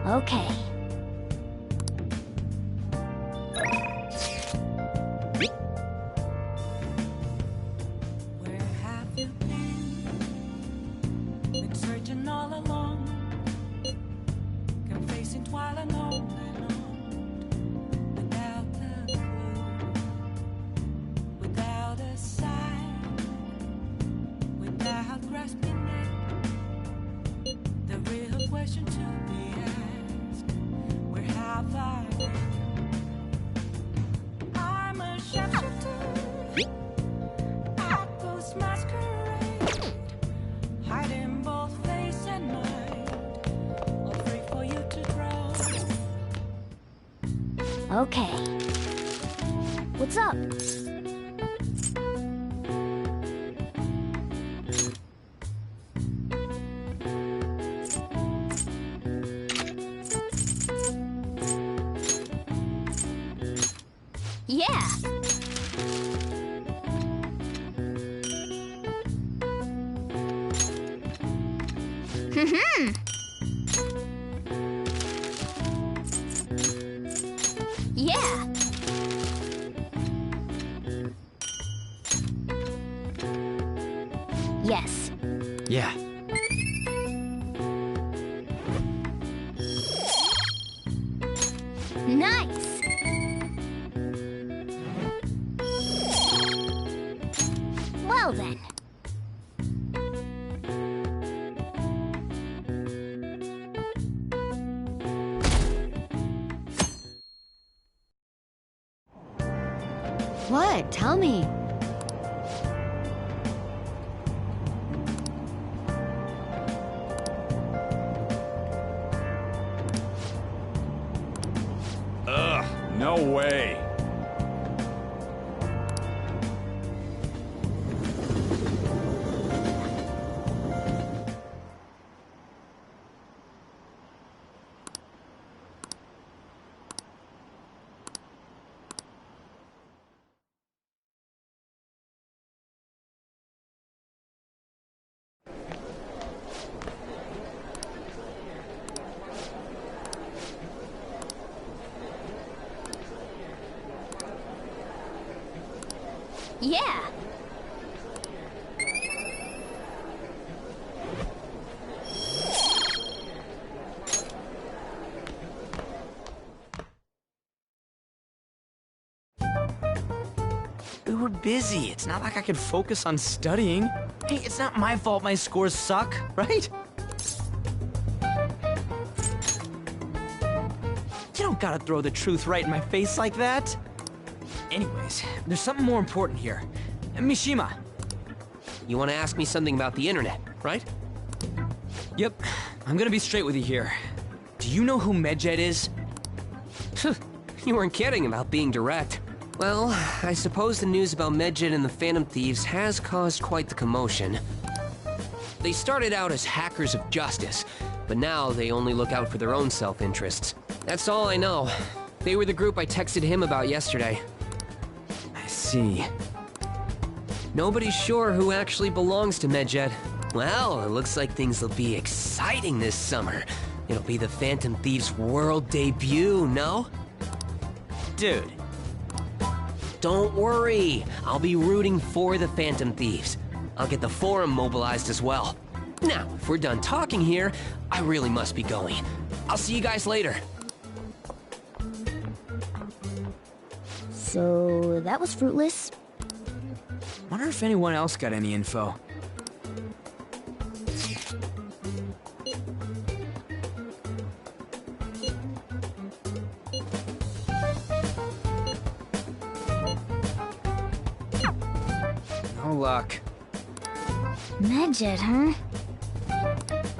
Okay. Where have you been? Been searching all along, confessing while alone and on, without a clue, without a sign, without grasping it. The real question to be asked: where have I been? I'm a shapeshifter, a ghost masquerade, hiding both face and mind, all free for you to draw. Okay. What's up? Yeah! Yeah! Yes. Yeah. Nice! Well then. What? Tell me. Ugh, no way. Yeah! We were busy. It's not like I could focus on studying. Hey, it's not my fault my scores suck, right? You don't gotta throw the truth right in my face like that. Anyways, there's something more important here. Mishima. You want to ask me something about the internet, right? Yep, I'm gonna be straight with you here. Do you know who Medjed is? You weren't kidding about being direct. Well, I suppose the news about Medjed and the Phantom Thieves has caused quite the commotion. They started out as hackers of justice, but now they only look out for their own self-interests. That's all I know. They were the group I texted him about yesterday. I see. Nobody's sure who actually belongs to Medjed. Well, it looks like things will be exciting this summer. It'll be the Phantom Thieves' world debut, no? Dude. Don't worry, I'll be rooting for the Phantom Thieves. I'll get the forum mobilized as well. Now, if we're done talking here, I really must be going. I'll see you guys later. So, that was fruitless. Wonder if anyone else got any info. No luck. Medjed, huh?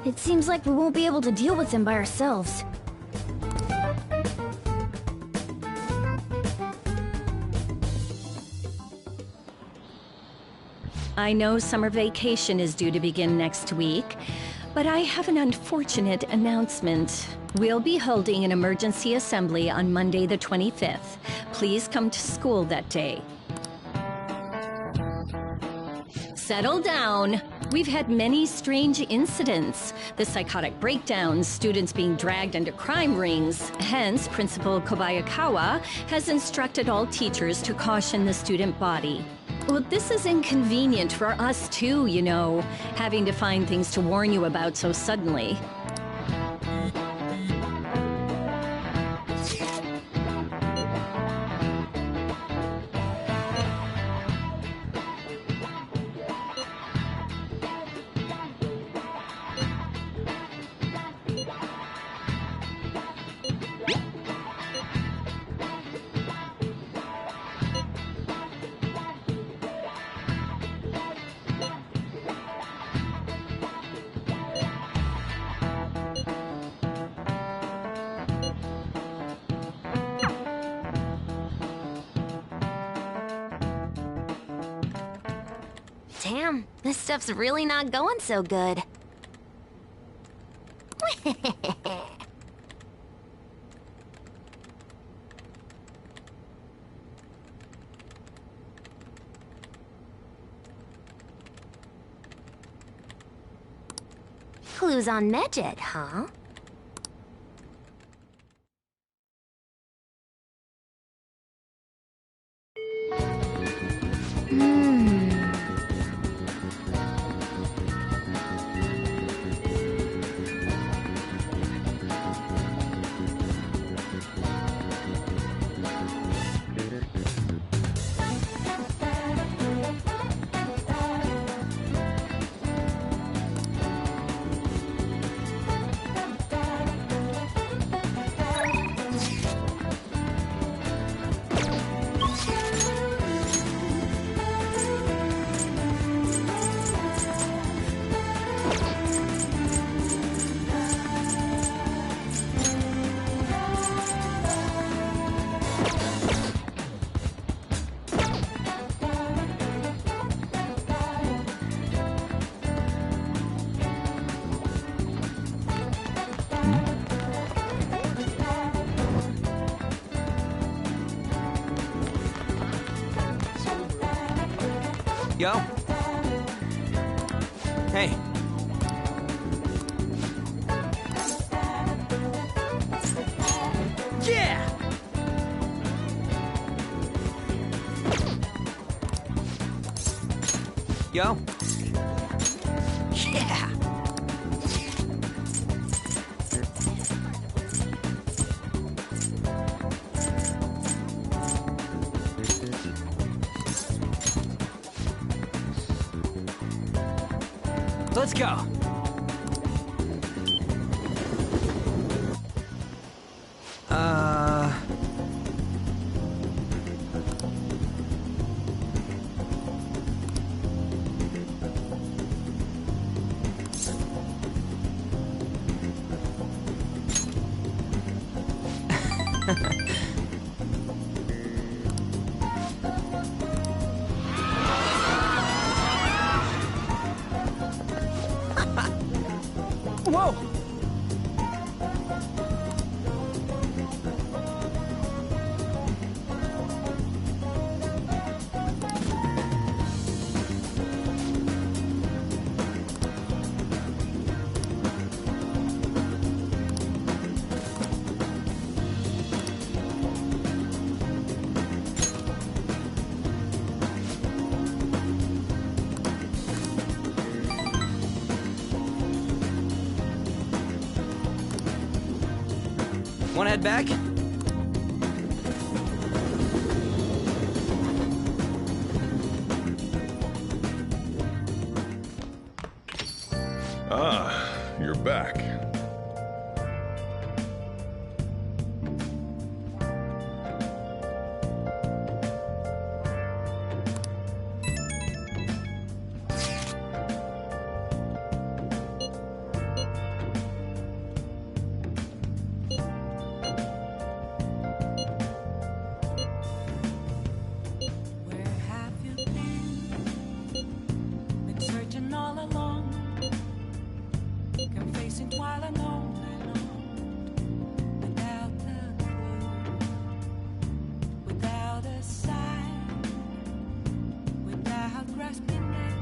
It seems like we won't be able to deal with him by ourselves. I know summer vacation is due to begin next week, but I have an unfortunate announcement. We'll be holding an emergency assembly on Monday the 25th. Please come to school that day. Settle down. We've had many strange incidents. The psychotic breakdowns, students being dragged into crime rings. Hence, Principal Kobayakawa has instructed all teachers to caution the student body. Well, this is inconvenient for us too, you know, having to find things to warn you about so suddenly. Damn, this stuff's really not going so good. Clues on Medjed, huh? Yo. Hey. Yeah! Yo. Yeah! Let's go. Whoa! Wanna head back? Ah, you're back. Where have you been? Been searching all along, confessing while alone and on, without a clue, without a sign, without grasping it.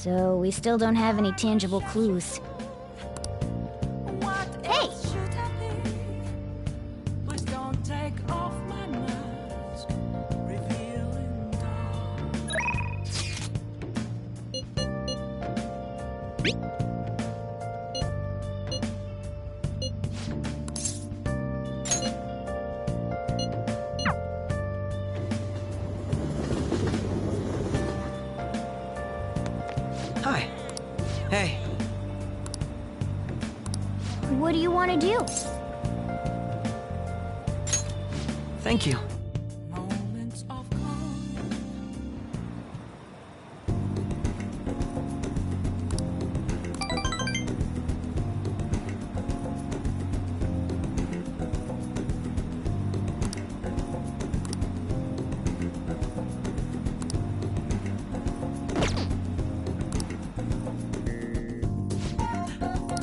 So we still don't have any tangible clues. What Hey! else should I be? Please don't take off my mask, revealing dark. Hi. Hey. What do you want to do? Thank you. Moments of calm.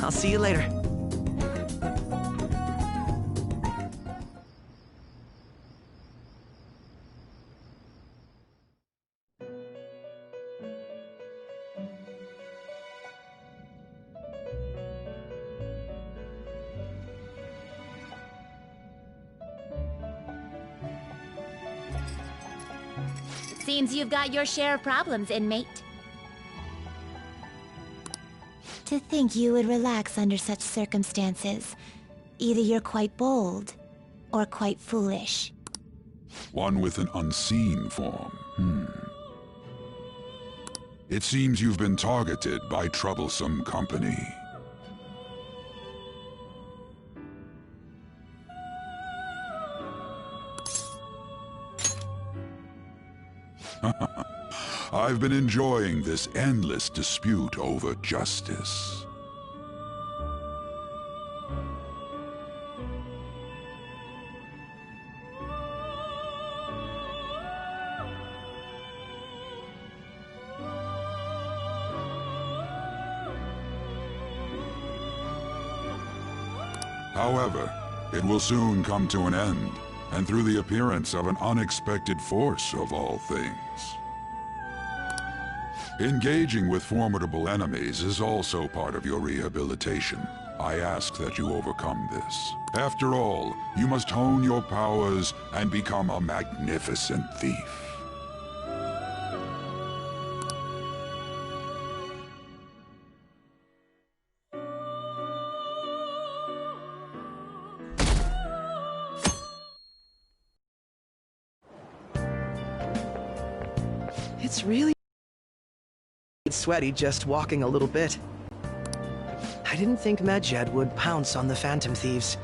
I'll see you later. Seems you've got your share of problems, inmate. To think you would relax under such circumstances. Either you're quite bold, or quite foolish. One with an unseen form. It seems you've been targeted by troublesome company. I've been enjoying this endless dispute over justice. However, it will soon come to an end, and through the appearance of an unexpected force of all things. Engaging with formidable enemies is also part of your rehabilitation. I ask that you overcome this. After all, you must hone your powers and become a magnificent thief. It's really sweaty just walking a little bit. I didn't think Medjed would pounce on the Phantom Thieves.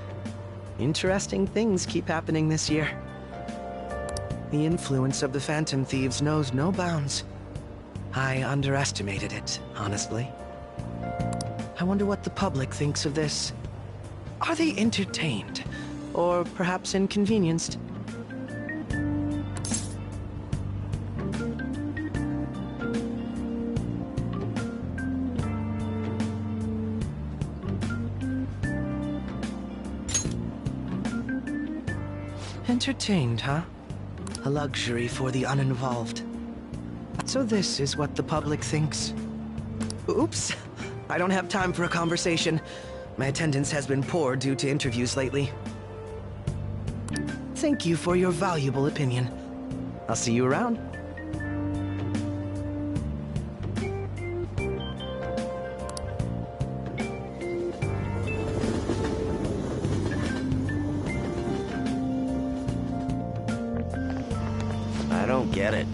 Interesting things keep happening this year. The influence of the Phantom Thieves knows no bounds. I underestimated it, honestly. I wonder what the public thinks of this. Are they entertained? Or perhaps inconvenienced? Entertained, huh? A luxury for the uninvolved. So this is what the public thinks. Oops, I don't have time for a conversation. My attendance has been poor due to interviews lately. Thank you for your valuable opinion. I'll see you around. I don't get it.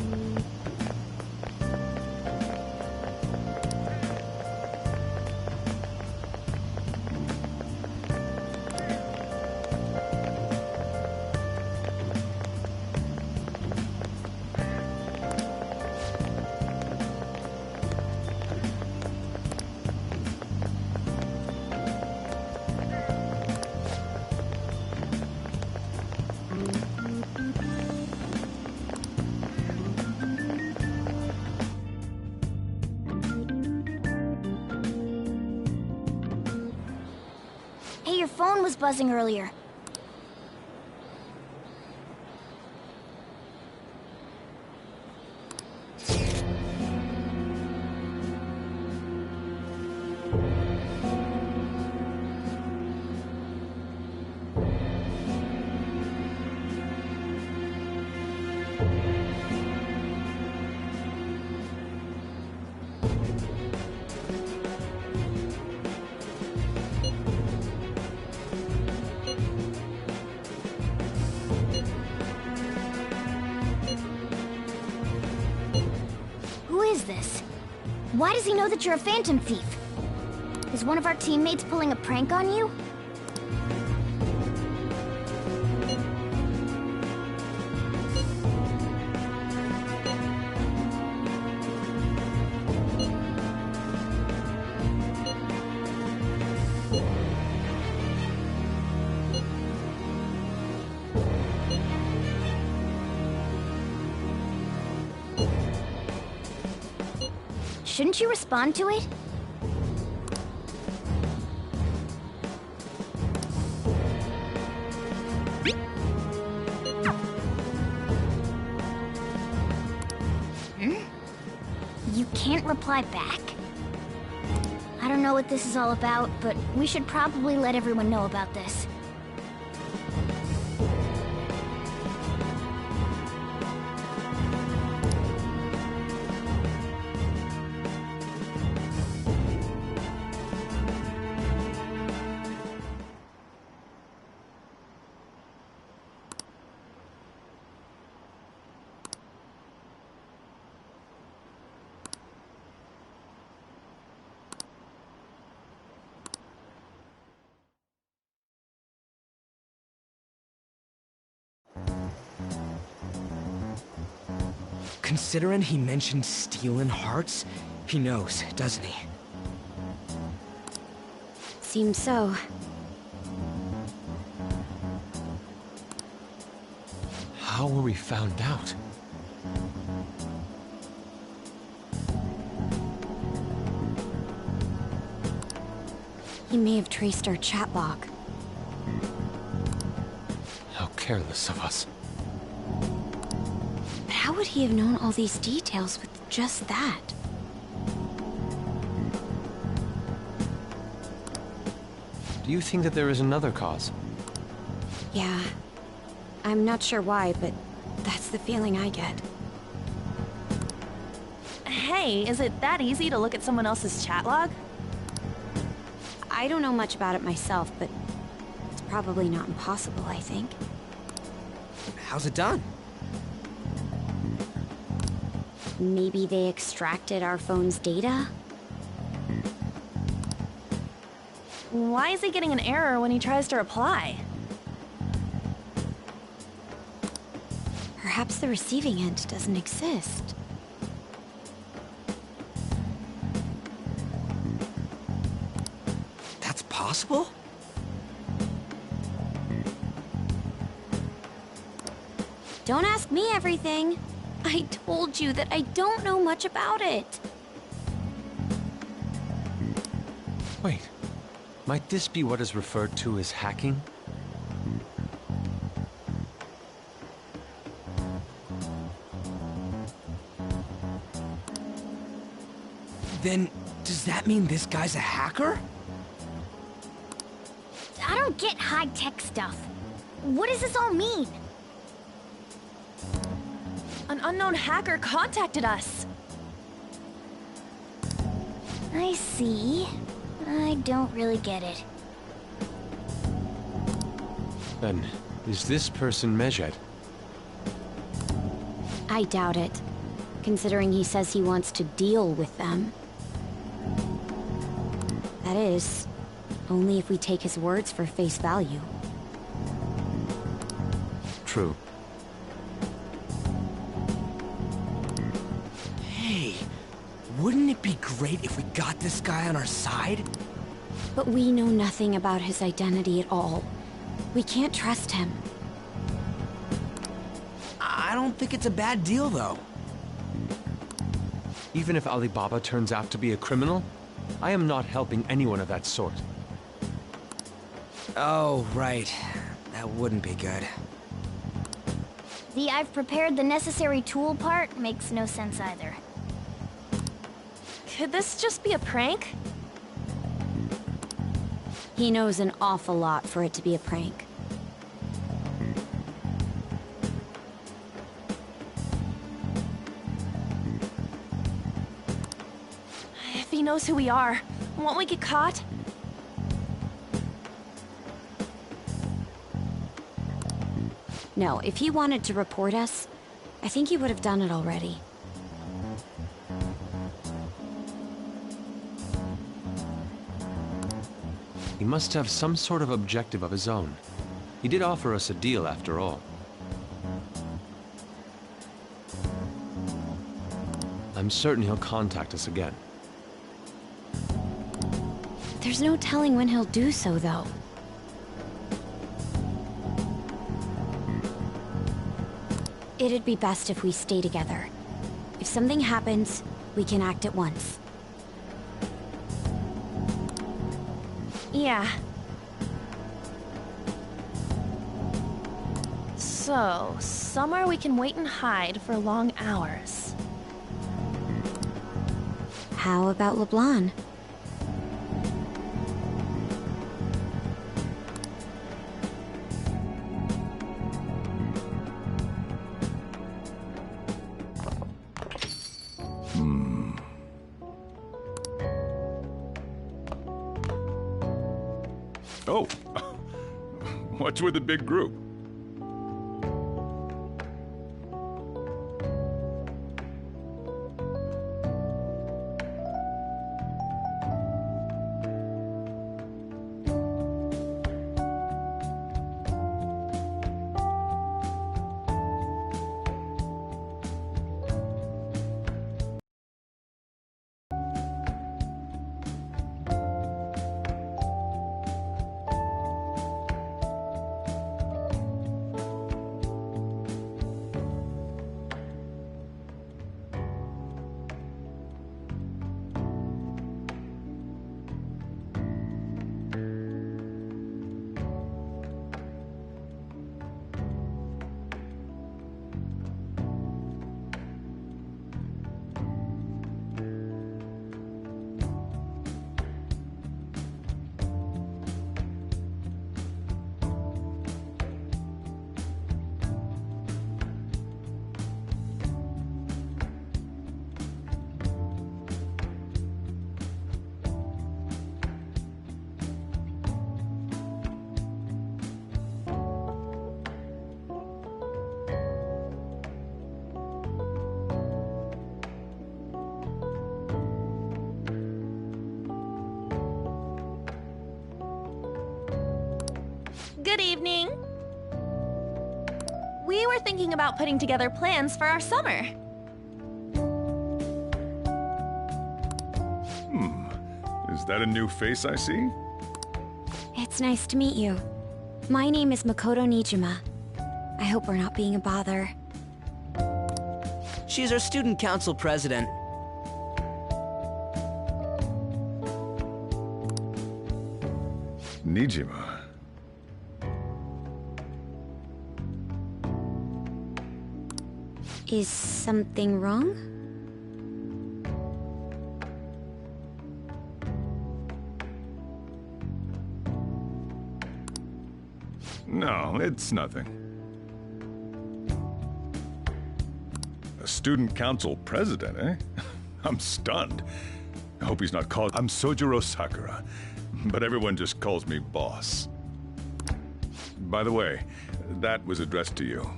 Hey, your phone was buzzing earlier. is this? Why does he know that you're a Phantom Thief? Is one of our teammates pulling a prank on you? Shouldn't you respond to it? You can't reply back? I don't know what this is all about, but we should probably let everyone know about this. Considering he mentioned stealing hearts, he knows, doesn't he? Seems so. How were we found out? He may have traced our chat log. How careless of us. But how would he have known all these details with just that? Do you think that there is another cause? Yeah. I'm not sure why, but that's the feeling I get. Hey, is it that easy to look at someone else's chat log? I don't know much about it myself, but it's probably not impossible, I think. How's it done? Maybe they extracted our phone's data? Why is he getting an error when he tries to reply? Perhaps the receiving end doesn't exist. That's possible? Don't ask me everything. I told you that I don't know much about it. Wait. Might this be what is referred to as hacking? Then, does that mean this guy's a hacker? I don't get high-tech stuff. What does this all mean? An unknown hacker contacted us. I see. I don't really get it. Then, is this person Medjed? I doubt it, considering he says he wants to deal with them. That is, only if we take his words for face value. True. Hey, wouldn't it be great if we got this guy on our side? But we know nothing about his identity at all. We can't trust him. I don't think it's a bad deal, though. Even if Alibaba turns out to be a criminal, I am not helping anyone of that sort. Oh, right. That wouldn't be good. The "I've prepared the necessary tool" part makes no sense either. Could this just be a prank? He knows an awful lot for it to be a prank. If he knows who we are, won't we get caught? No, if he wanted to report us, I think he would have done it already. He must have some sort of objective of his own. He did offer us a deal after all. I'm certain he'll contact us again. There's no telling when he'll do so, though. It'd be best if we stay together. If something happens, we can act at once. Yeah. So, somewhere we can wait and hide for long hours. How about LeBlanc? Oh, what's with the big group? Good evening. We were thinking about putting together plans for our summer. Is that a new face I see? It's nice to meet you. My name is Makoto Nijima. I hope we're not being a bother. She's our student council president. Nijima. Is something wrong? No, it's nothing. A student council president, eh? I'm stunned. I hope he's not called... I'm Sojiro Sakura, but everyone just calls me boss. By the way, that was addressed to you.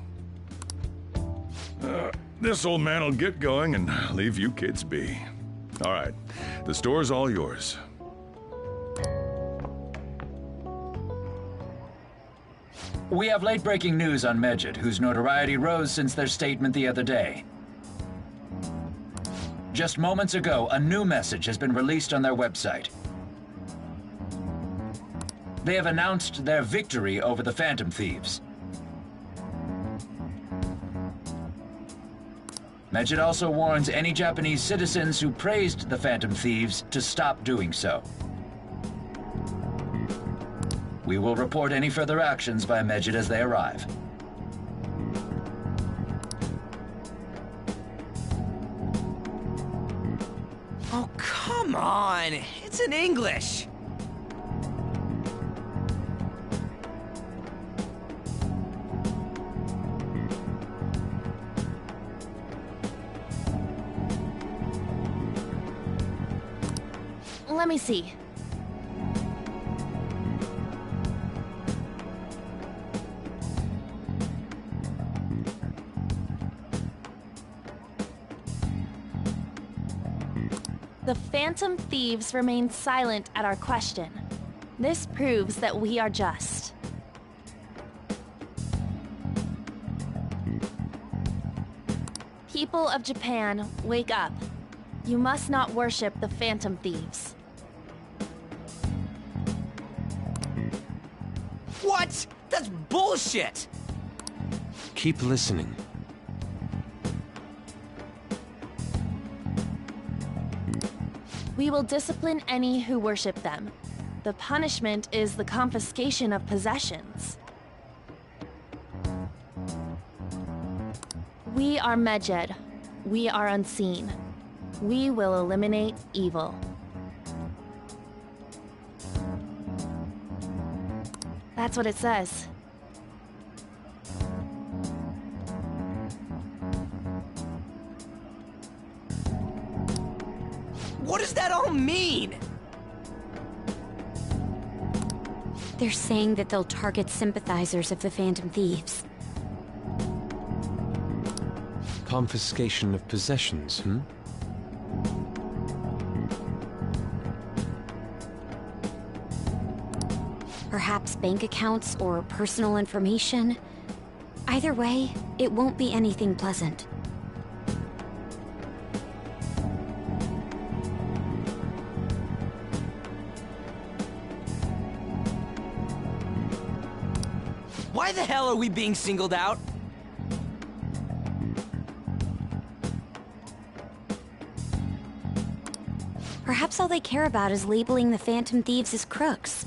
This old man will get going and leave you kids be. All right, the store's all yours. We have late-breaking news on Medjed, whose notoriety rose since their statement the other day. Just moments ago, a new message has been released on their website. They have announced their victory over the Phantom Thieves. Medjed also warns any Japanese citizens who praised the Phantom Thieves to stop doing so. We will report any further actions by Medjed as they arrive. Oh, come on! It's in English! Let me see. The Phantom Thieves remained silent at our question. This proves that we are just. People of Japan, wake up. You must not worship the Phantom Thieves. What? That's bullshit! Keep listening. We will discipline any who worship them. The punishment is the confiscation of possessions. We are Medjed. We are unseen. We will eliminate evil. That's what it says. What does that all mean? They're saying that they'll target sympathizers of the Phantom Thieves. Confiscation of possessions, Perhaps bank accounts or personal information. Either way, it won't be anything pleasant. Why the hell are we being singled out? Perhaps all they care about is labeling the Phantom Thieves as crooks.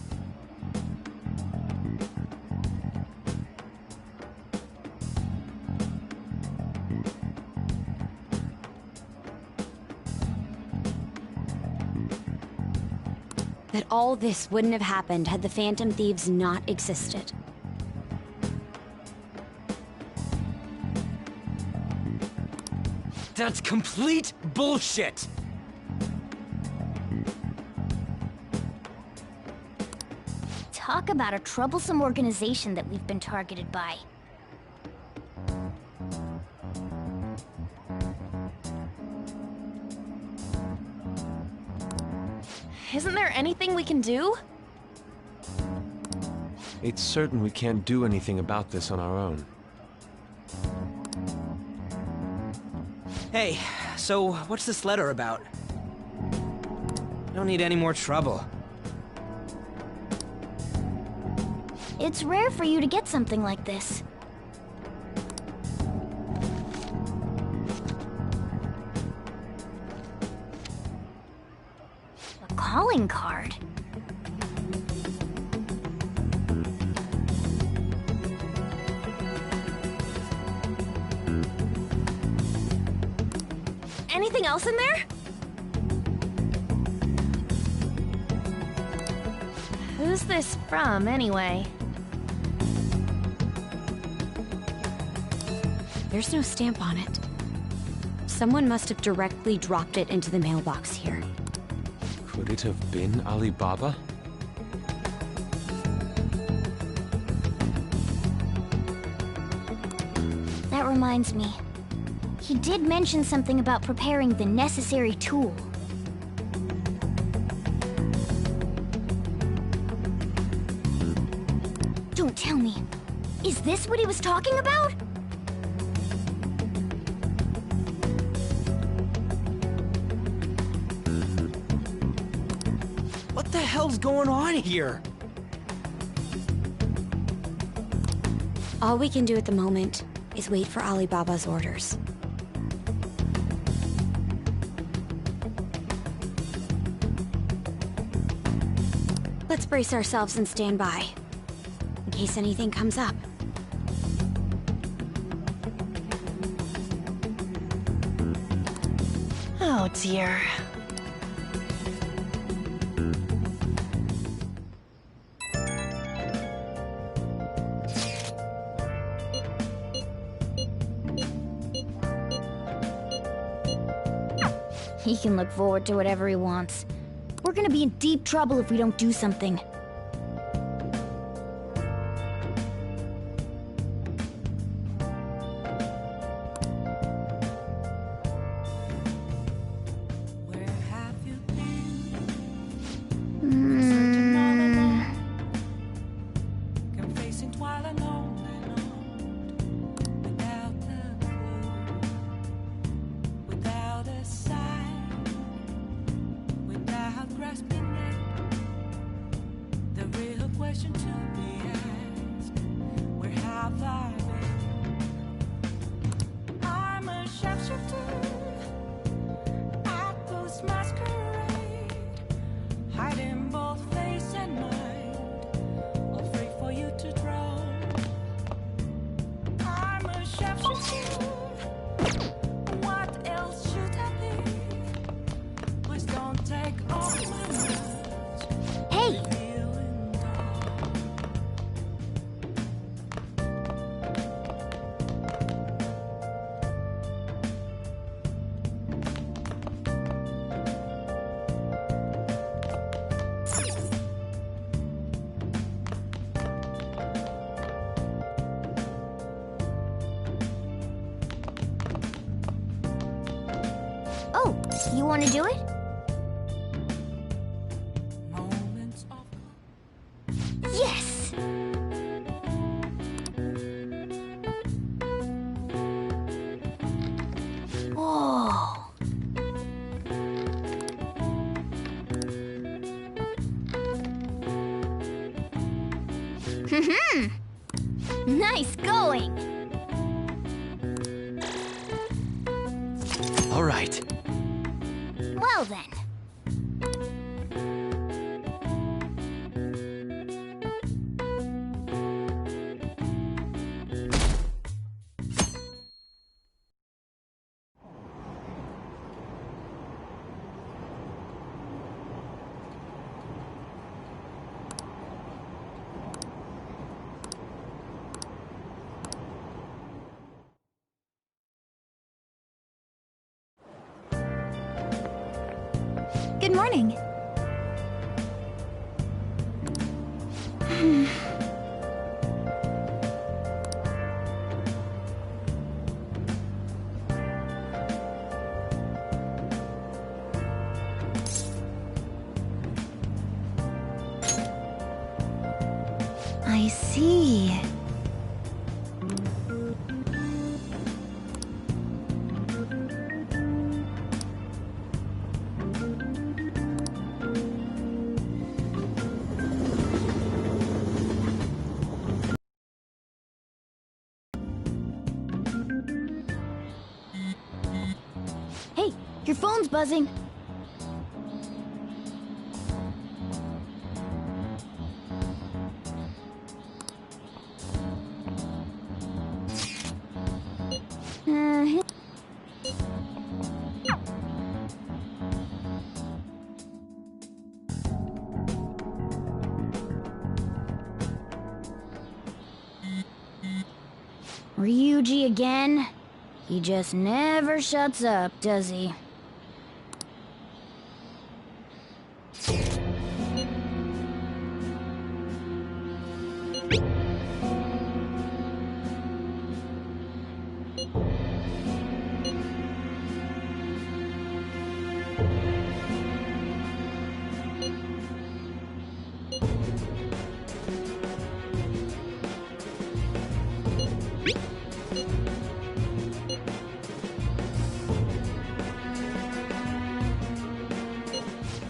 That all this wouldn't have happened had the Phantom Thieves not existed. That's complete bullshit! Talk about a troublesome organization that we've been targeted by. Isn't there anything we can do? It's certain we can't do anything about this on our own. Hey, so what's this letter about? I don't need any more trouble. It's rare for you to get something like this. A calling card? Anything else in there? Who's this from, anyway? There's no stamp on it. Someone must have directly dropped it into the mailbox here. Could it have been Alibaba? That reminds me. He did mention something about preparing the necessary tool. Don't tell me. Is this what he was talking about? What the hell's going on here? All we can do at the moment is wait for Alibaba's orders. Let's brace ourselves and stand by, in case anything comes up. Oh dear. He can look forward to whatever he wants. We're gonna be in deep trouble if we don't do something. Where have you been? Searching all alone. question to be asked. Where have I been? I'm a sharpshooter at Ghost Masquerade, hiding both face and mind, afraid for you to drown. I'm a sharpshooter. What else should I be? Please don't take all my words. Hey! Feeling dark. Oh, you want to do it? Moments of Yes! Whoa! Nice going! All right. Well then. Good morning. I see. Hey, your phone's buzzing. Uh-huh. Ryuji again? He just never shuts up, does he?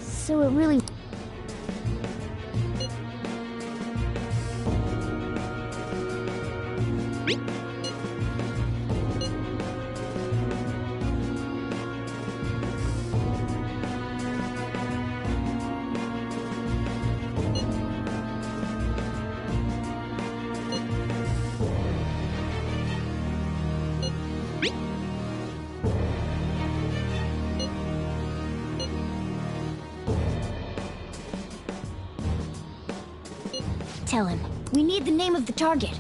So it really... Tell him. We need the name of the target.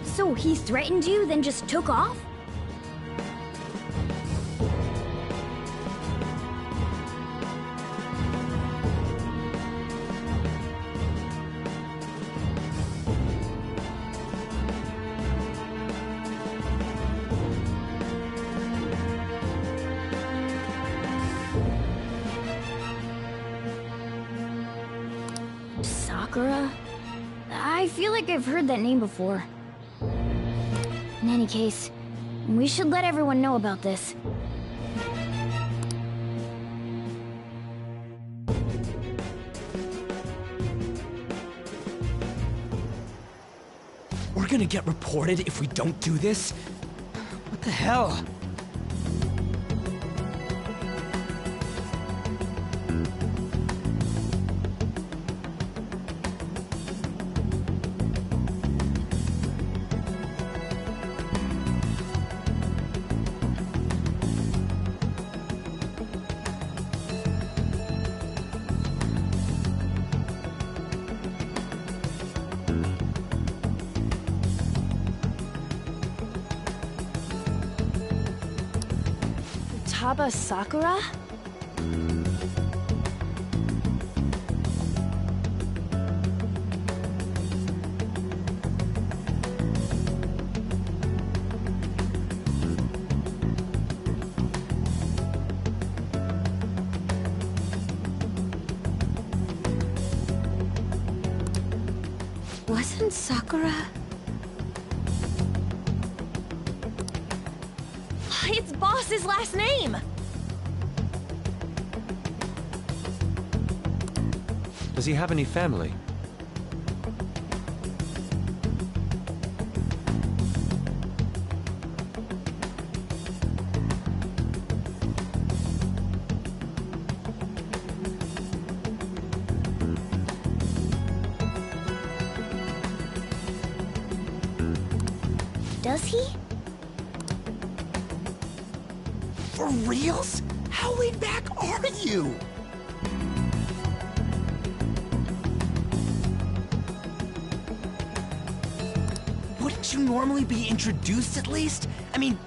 So he threatened you, then just took off? Sakura? I feel like I've heard that name before. In any case, we should let everyone know about this. We're gonna get reported if we don't do this? What the hell? Futaba Sakura? Wasn't Sakura... It's Boss's last name! Does he have any family? Does he? For reals? How laid back are you? Wouldn't you normally be introduced at least? I mean,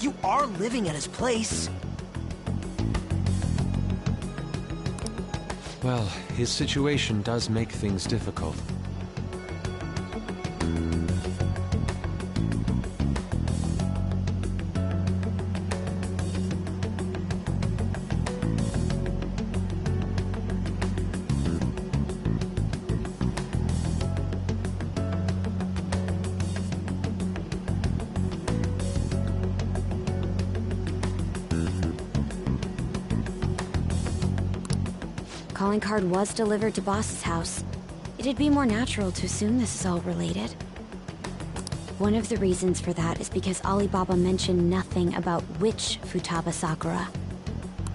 you are living at his place. Well, his situation does make things difficult. Calling card was delivered to Boss's house. It'd be more natural to assume this is all related. One of the reasons for that is because Alibaba mentioned nothing about which Futaba Sakura.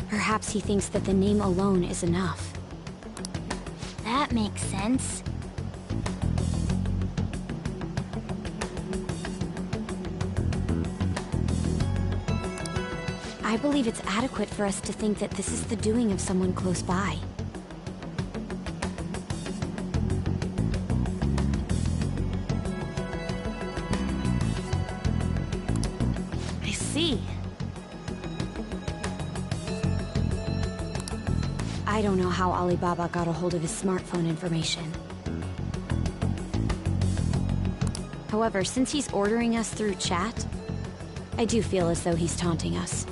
Perhaps he thinks that the name alone is enough. That makes sense. I believe it's adequate for us to think that this is the doing of someone close by. I see. I don't know how Alibaba got a hold of his smartphone information. However, since he's ordering us through chat, I do feel as though he's taunting us.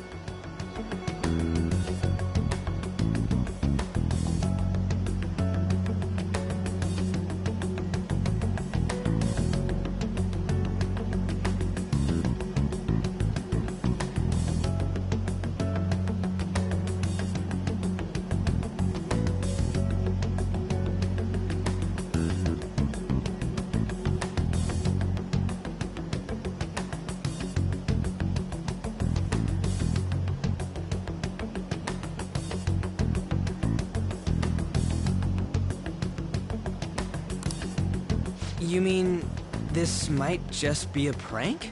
You mean this might just be a prank?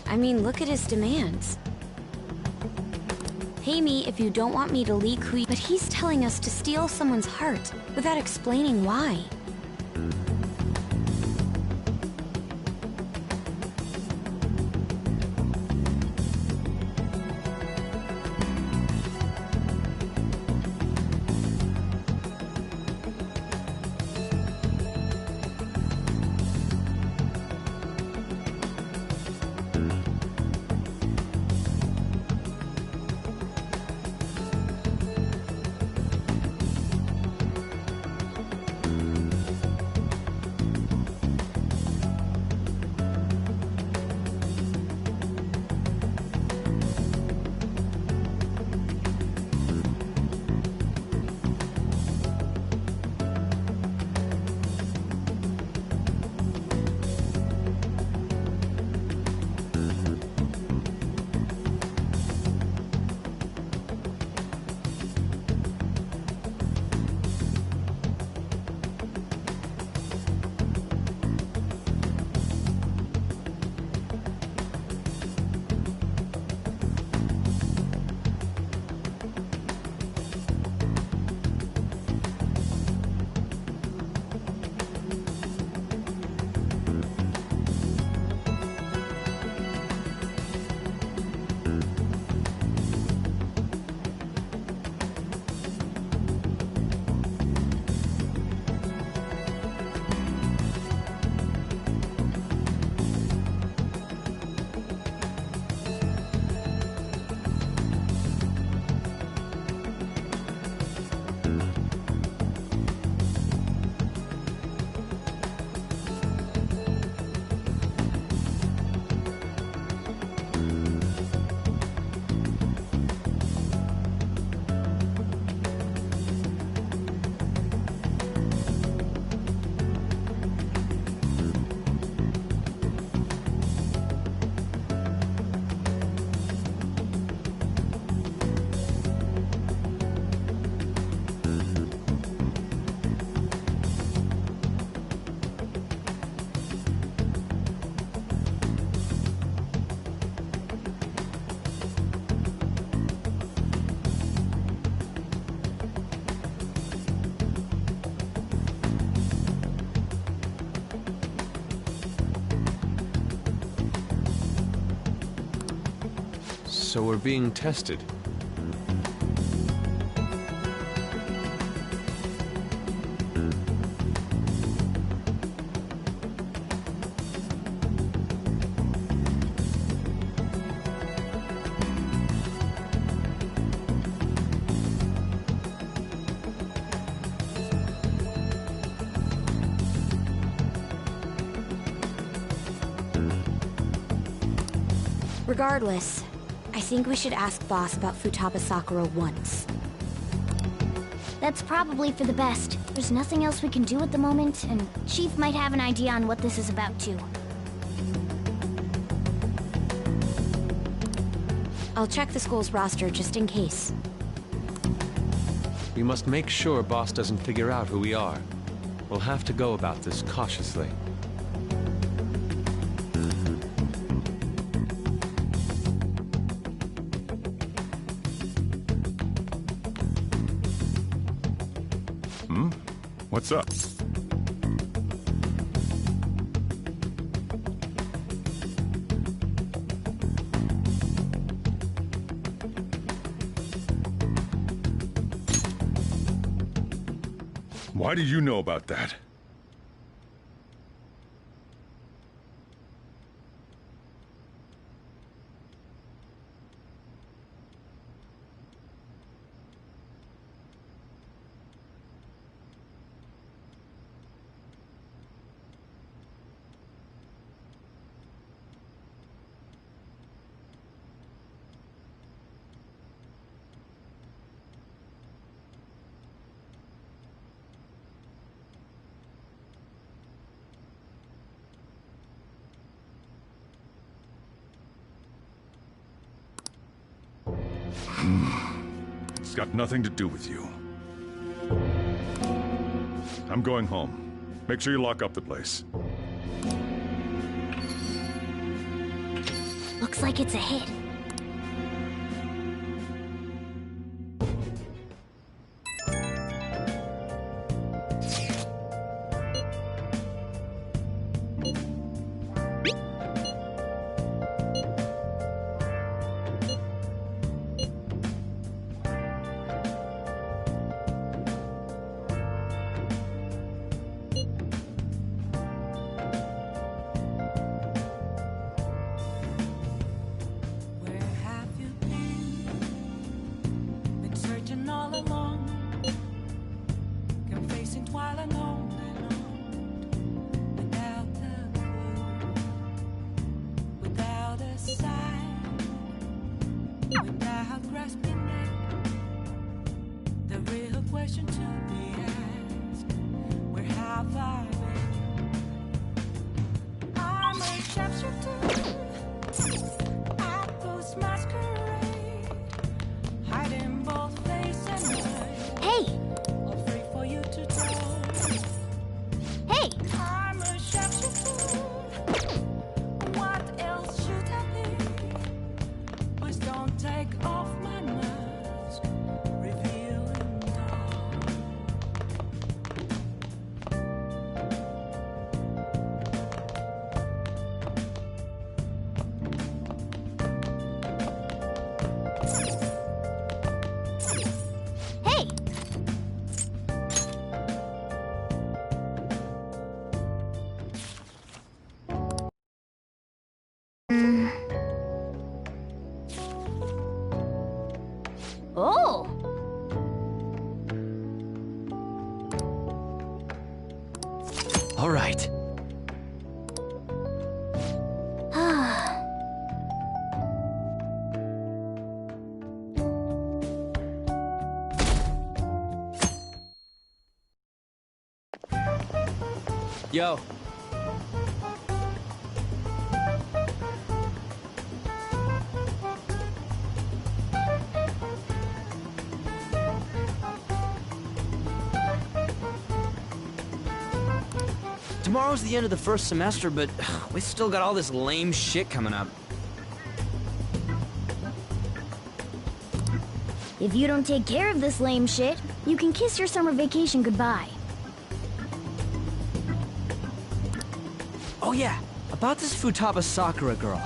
I mean, look at his demands. Pay me if you don't want me to leak who. But he's telling us to steal someone's heart without explaining why. So we're being tested. Regardless, I think we should ask Boss about Futaba Sakura once. That's probably for the best. There's nothing else we can do at the moment, and Chief might have an idea on what this is about too. I'll check the school's roster just in case. We must make sure Boss doesn't figure out who we are. We'll have to go about this cautiously. What's up? Why do you know about that? It's got nothing to do with you. I'm going home. Make sure you lock up the place. Looks like it's a hit. Where have you been? Been searching all along, confessing while alone and on, without a clue, without a sign, without grasping it. The real question to be asked: where have I been? I'm a sharpshooter. Masquerade, hiding both face and mind. Hey! All free for you to tell. Hey! I'm a sharpshooter. What else should I be? Please don't take off my mask, revealing all. Hey! Oh! All right. Yo. Tomorrow's the end of the first semester, but we still got all this lame shit coming up. If you don't take care of this lame shit, you can kiss your summer vacation goodbye. Oh yeah, about this Futaba Sakura girl.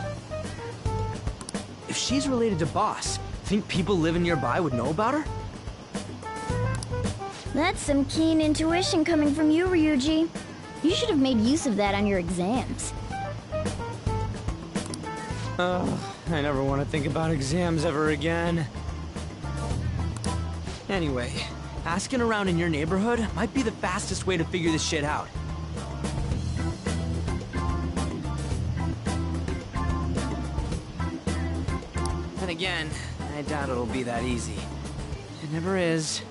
If she's related to Boss, think people living nearby would know about her? That's some keen intuition coming from you, Ryuji. You should have made use of that on your exams. I never want to think about exams ever again. Anyway, asking around in your neighborhood might be the fastest way to figure this shit out. Then again, I doubt it'll be that easy. It never is.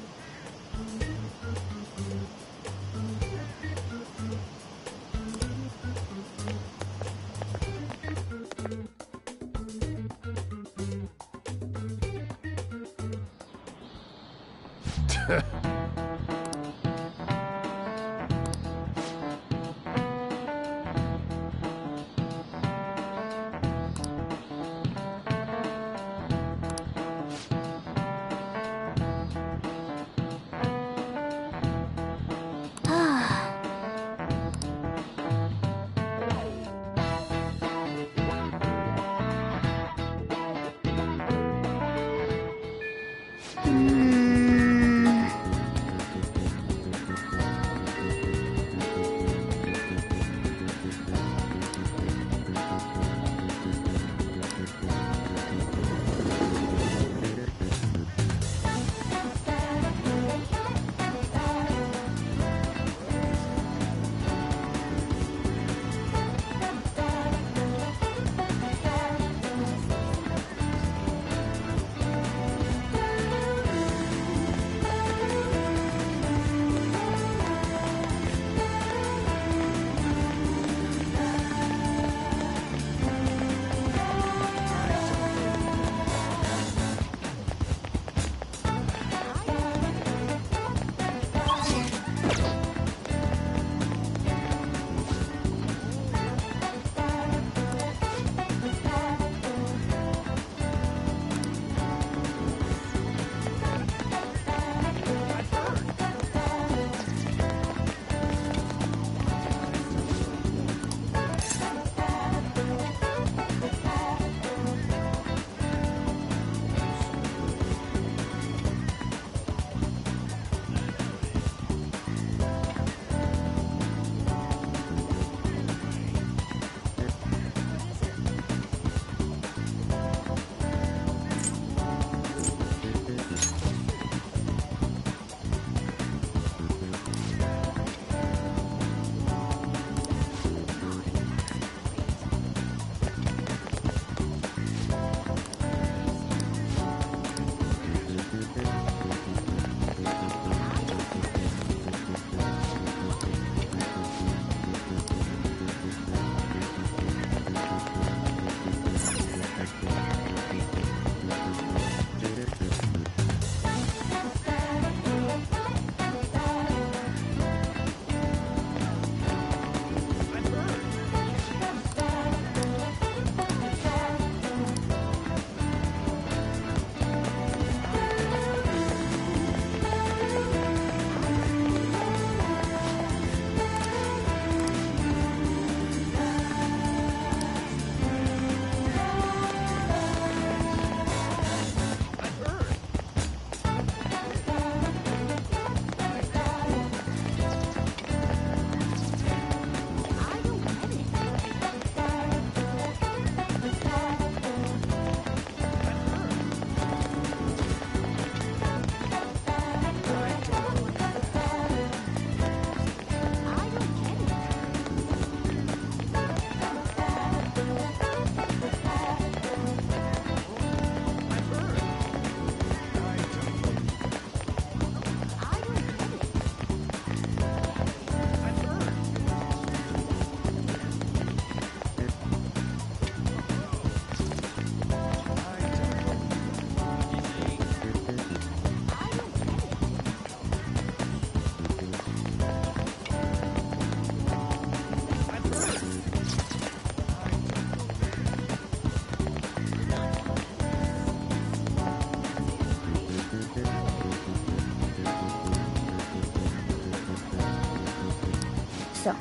So,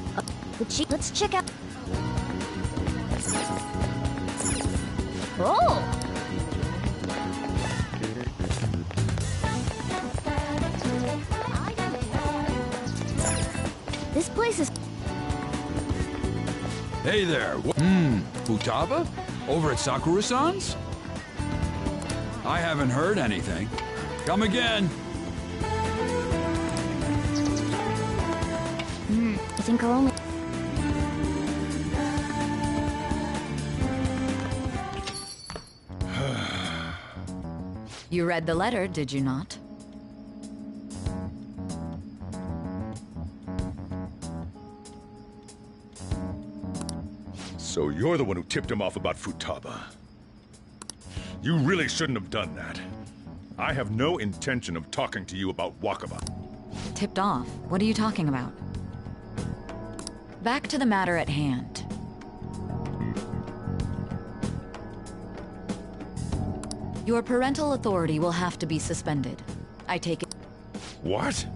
let's check out... Oh! This place is... Hey there. Futaba? Over at Sakura-san's? I haven't heard anything. Come again. I think I'll only... You read the letter, did you not? So you're the one who tipped him off about Futaba. You really shouldn't have done that. I have no intention of talking to you about Wakaba. Tipped off? What are you talking about? Back to the matter at hand. Your parental authority will have to be suspended. I take it... What?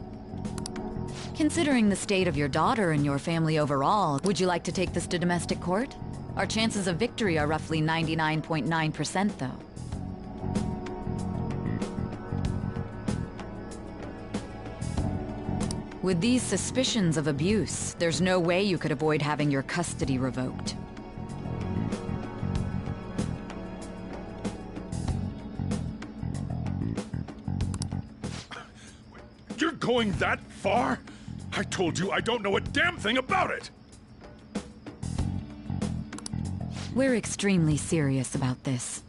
Considering the state of your daughter and your family overall, would you like to take this to domestic court? Our chances of victory are roughly 99.9%, though. With these suspicions of abuse, there's no way you could avoid having your custody revoked. You're going that far? I told you I don't know a damn thing about it! We're extremely serious about this.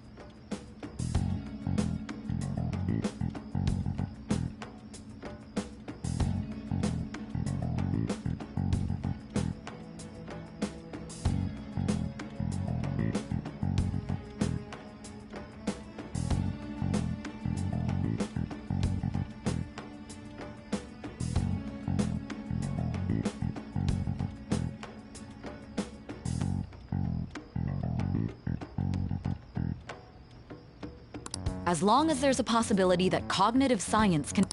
As long as there's a possibility that cognitive science can...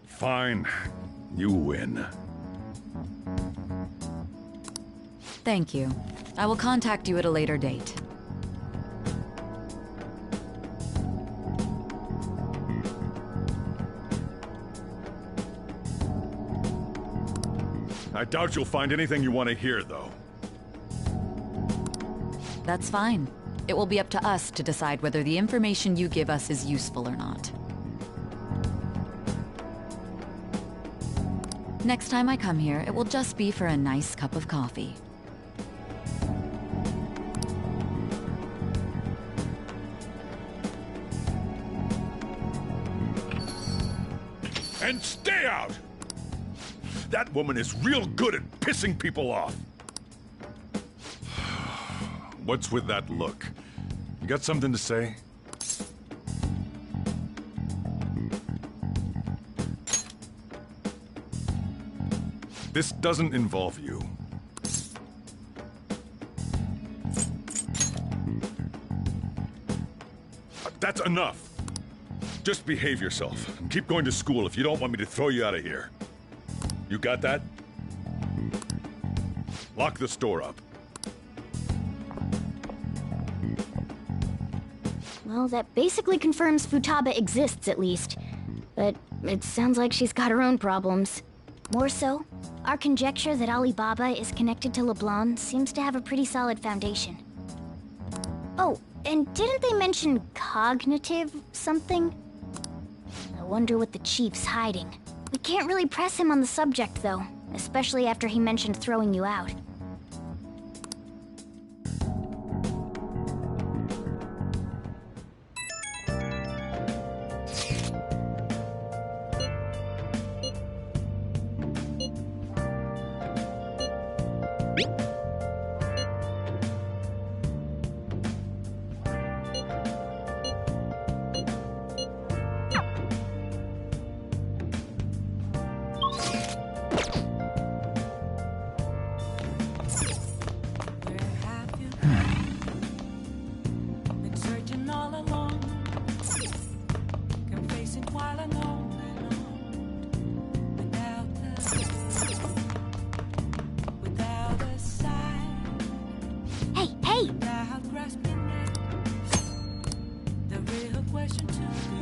Fine. You win. Thank you. I will contact you at a later date. I doubt you'll find anything you want to hear, though. That's fine. It will be up to us to decide whether the information you give us is useful or not. Next time I come here, it will just be for a nice cup of coffee. And stay out! That woman is real good at pissing people off. What's with that look? You got something to say? This doesn't involve you. That's enough. Just behave yourself and keep going to school if you don't want me to throw you out of here. You got that? Lock the store up. Well, that basically confirms Futaba exists, at least. But it sounds like she's got her own problems. More so, our conjecture that Alibaba is connected to LeBlanc seems to have a pretty solid foundation. Oh, and didn't they mention cognitive something? I wonder what the chief's hiding. We can't really press him on the subject, though, especially after he mentioned throwing you out.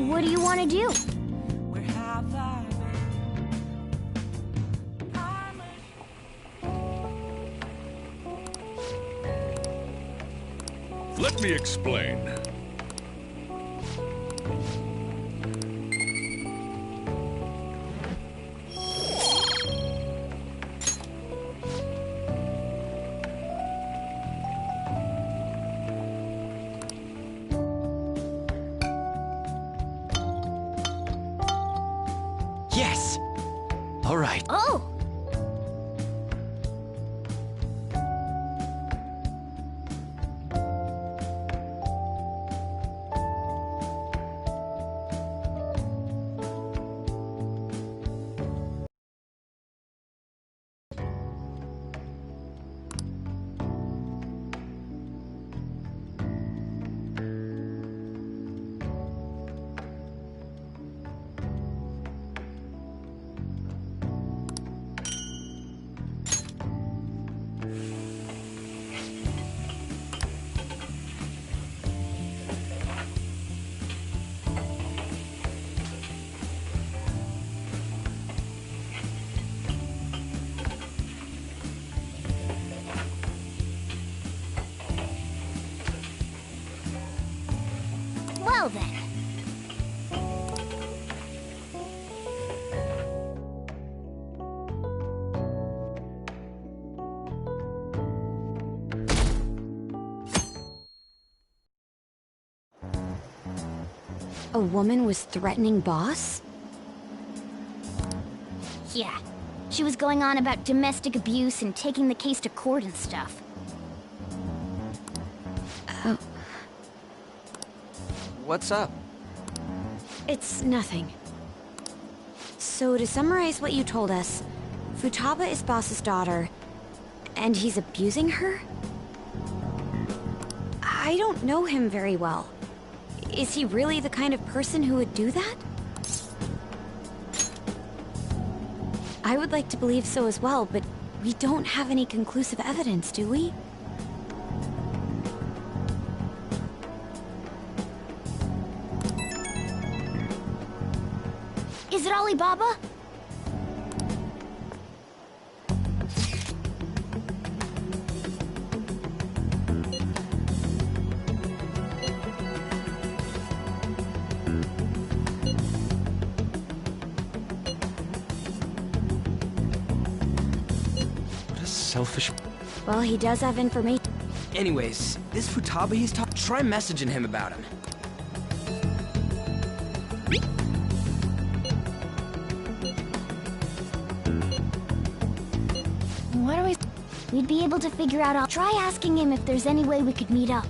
What do you want to do? Where have I been? Let me explain. Yes! All right. Oh! Well then. A woman was threatening Boss? Yeah. She was going on about domestic abuse and taking the case to court and stuff. What's up? It's nothing. So to summarize what you told us, Futaba is Boss's daughter, and he's abusing her? I don't know him very well. Is he really the kind of person who would do that? I would like to believe so as well, but we don't have any conclusive evidence, do we? Is it Alibaba? What a selfish... Well, he does have information. Anyways, this Futaba he's talking, try messaging him about him. What are we... We'd be able to figure out... I'll try asking him if there's any way we could meet up.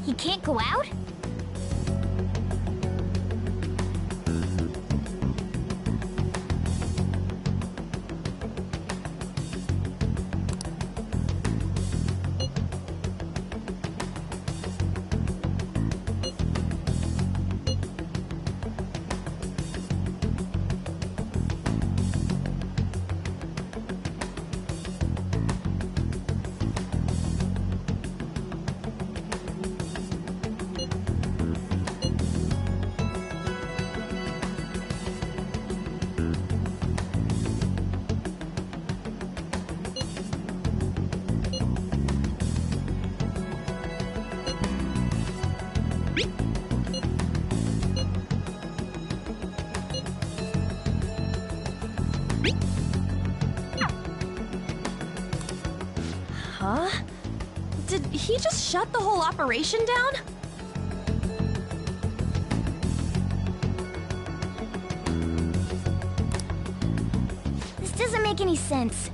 He can't go out? Huh? Did he just shut the whole operation down? This doesn't make any sense.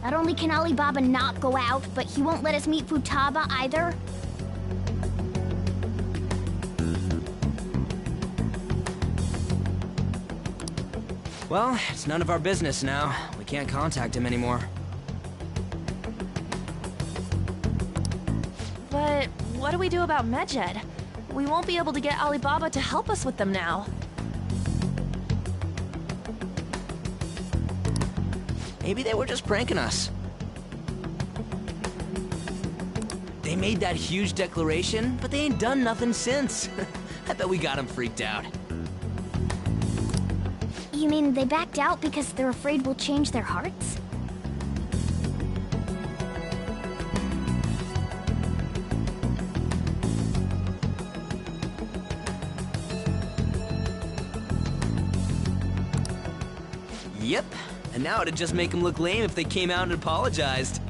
Not only can Alibaba not go out, but he won't let us meet Futaba either. Well, it's none of our business now. We can't contact him anymore. But what do we do about Medjed? We won't be able to get Alibaba to help us with them now. Maybe they were just pranking us. They made that huge declaration, but they ain't done nothing since. I bet we got them freaked out. You mean they backed out because they're afraid we'll change their hearts? Yep, and now it'd just make them look lame if they came out and apologized.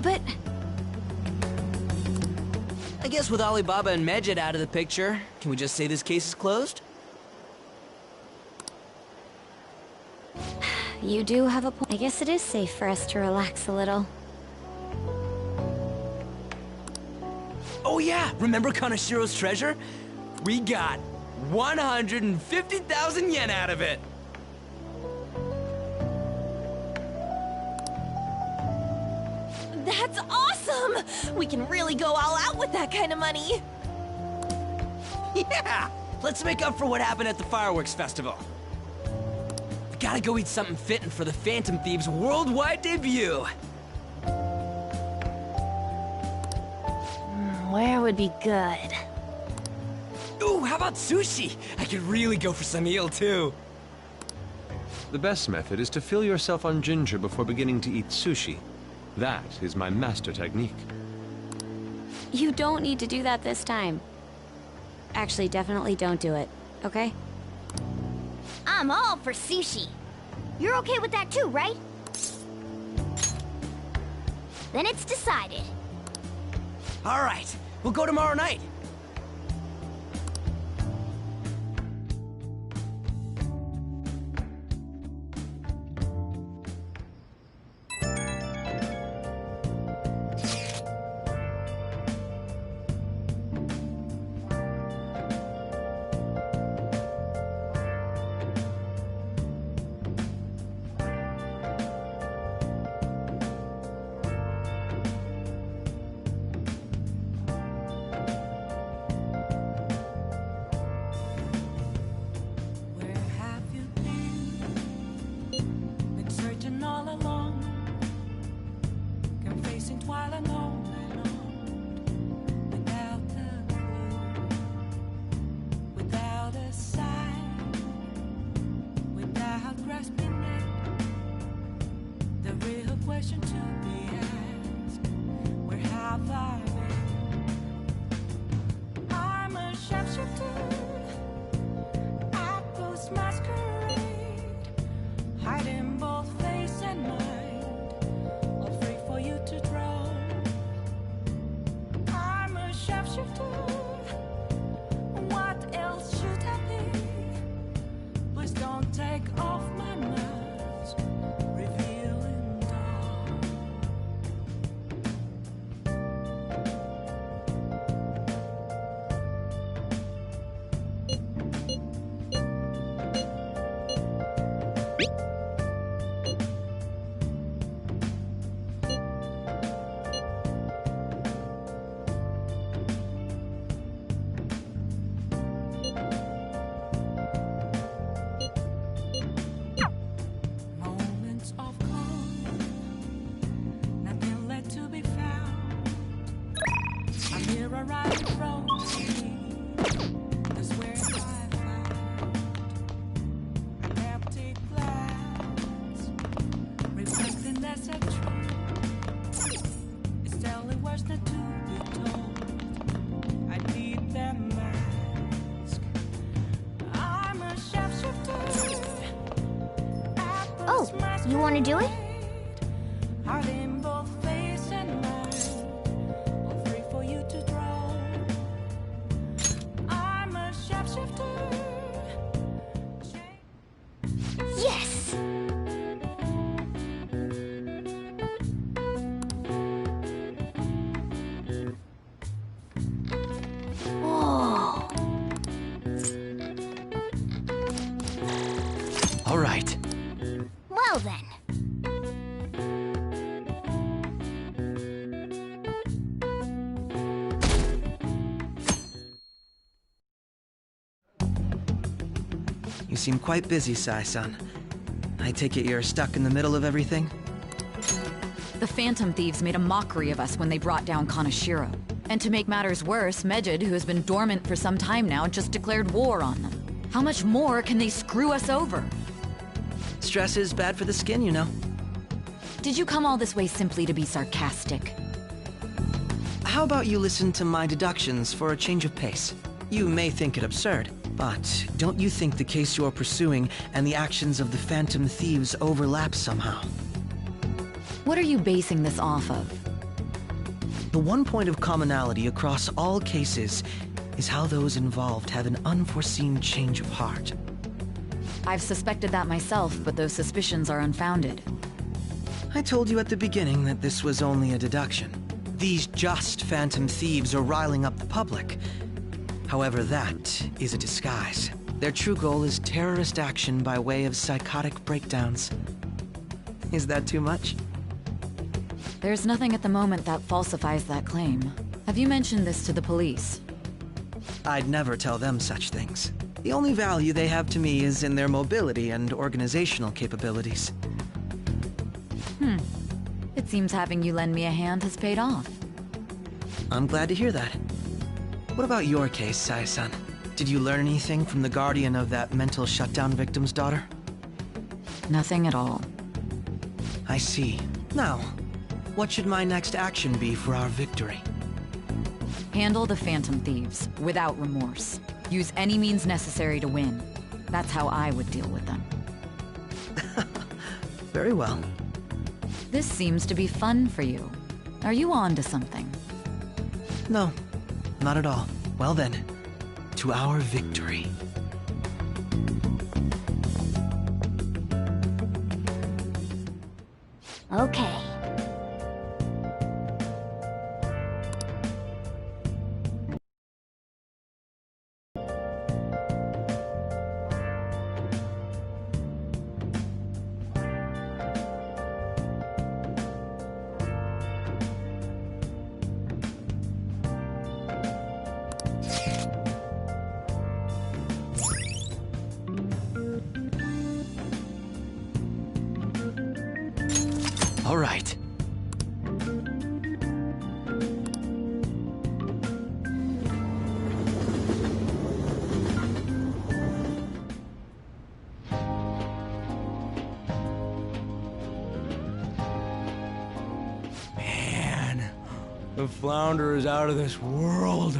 But... I guess with Alibaba and Medjed out of the picture, can we just say this case is closed? You do have a point. I guess it is safe for us to relax a little. Oh yeah, remember Kanashiro's treasure? We got 150,000 yen out of it! That's awesome! We can really go all out with that kind of money! Yeah! Let's make up for what happened at the fireworks festival. We gotta go eat something fitting for the Phantom Thieves' worldwide debut! Where would be good? Ooh, how about sushi? I could really go for some eel, too. The best method is to fill yourself on ginger before beginning to eat sushi. That is my master technique. You don't need to do that this time. Actually, definitely don't do it, okay? I'm all for sushi. You're okay with that too, right? Then it's decided. All right, we'll go tomorrow night. Where have you been searching all along, confessing twilight alone and on, without a clue, without a sign, without grasping it. The real question to be asked: where have I been? I'm a sharpshooter. Masquerade, hiding both face and mind, all free for you to draw. I'm a sharpshooter. What else should I be? Please don't take off my mask, revealing dawn. Moments of calm, nothing left to be found. I'm here arriving from this where I found an empty glass, reflecting that's a truth. It's telling words not to be told. I need that mask. I'm a sharpshooter. Oh, you want to do it? Hiding both face and mind, all free for you to draw. I'm a sharpshooter. Yes! Well then. You seem quite busy, Sai-san. I take it you're stuck in the middle of everything? The Phantom Thieves made a mockery of us when they brought down Kaneshiro. And to make matters worse, Medjed, who has been dormant for some time now, just declared war on them. How much more can they screw us over? Stress is bad for the skin, you know. Did you come all this way simply to be sarcastic? How about you listen to my deductions for a change of pace? You may think it absurd, but don't you think the case you're pursuing and the actions of the Phantom Thieves overlap somehow? What are you basing this off of? The one point of commonality across all cases is how those involved have an unforeseen change of heart. I've suspected that myself, but those suspicions are unfounded. I told you at the beginning that this was only a deduction. These just Phantom Thieves are riling up the public. However, that is a disguise. Their true goal is terrorist action by way of psychotic breakdowns. Is that too much? There's nothing at the moment that falsifies that claim. Have you mentioned this to the police? I'd never tell them such things. The only value they have to me is in their mobility and organizational capabilities. It seems having you lend me a hand has paid off. I'm glad to hear that. What about your case, Sai-san? Did you learn anything from the guardian of that mental shutdown victim's daughter? Nothing at all. I see. Now, what should my next action be for our victory? Handle the Phantom Thieves, without remorse. Use any means necessary to win. That's how I would deal with them. Very well. This seems to be fun for you. Are you on to something? No, not at all. Well then, to our victory. Okay. All right. Man, the flounder is out of this world.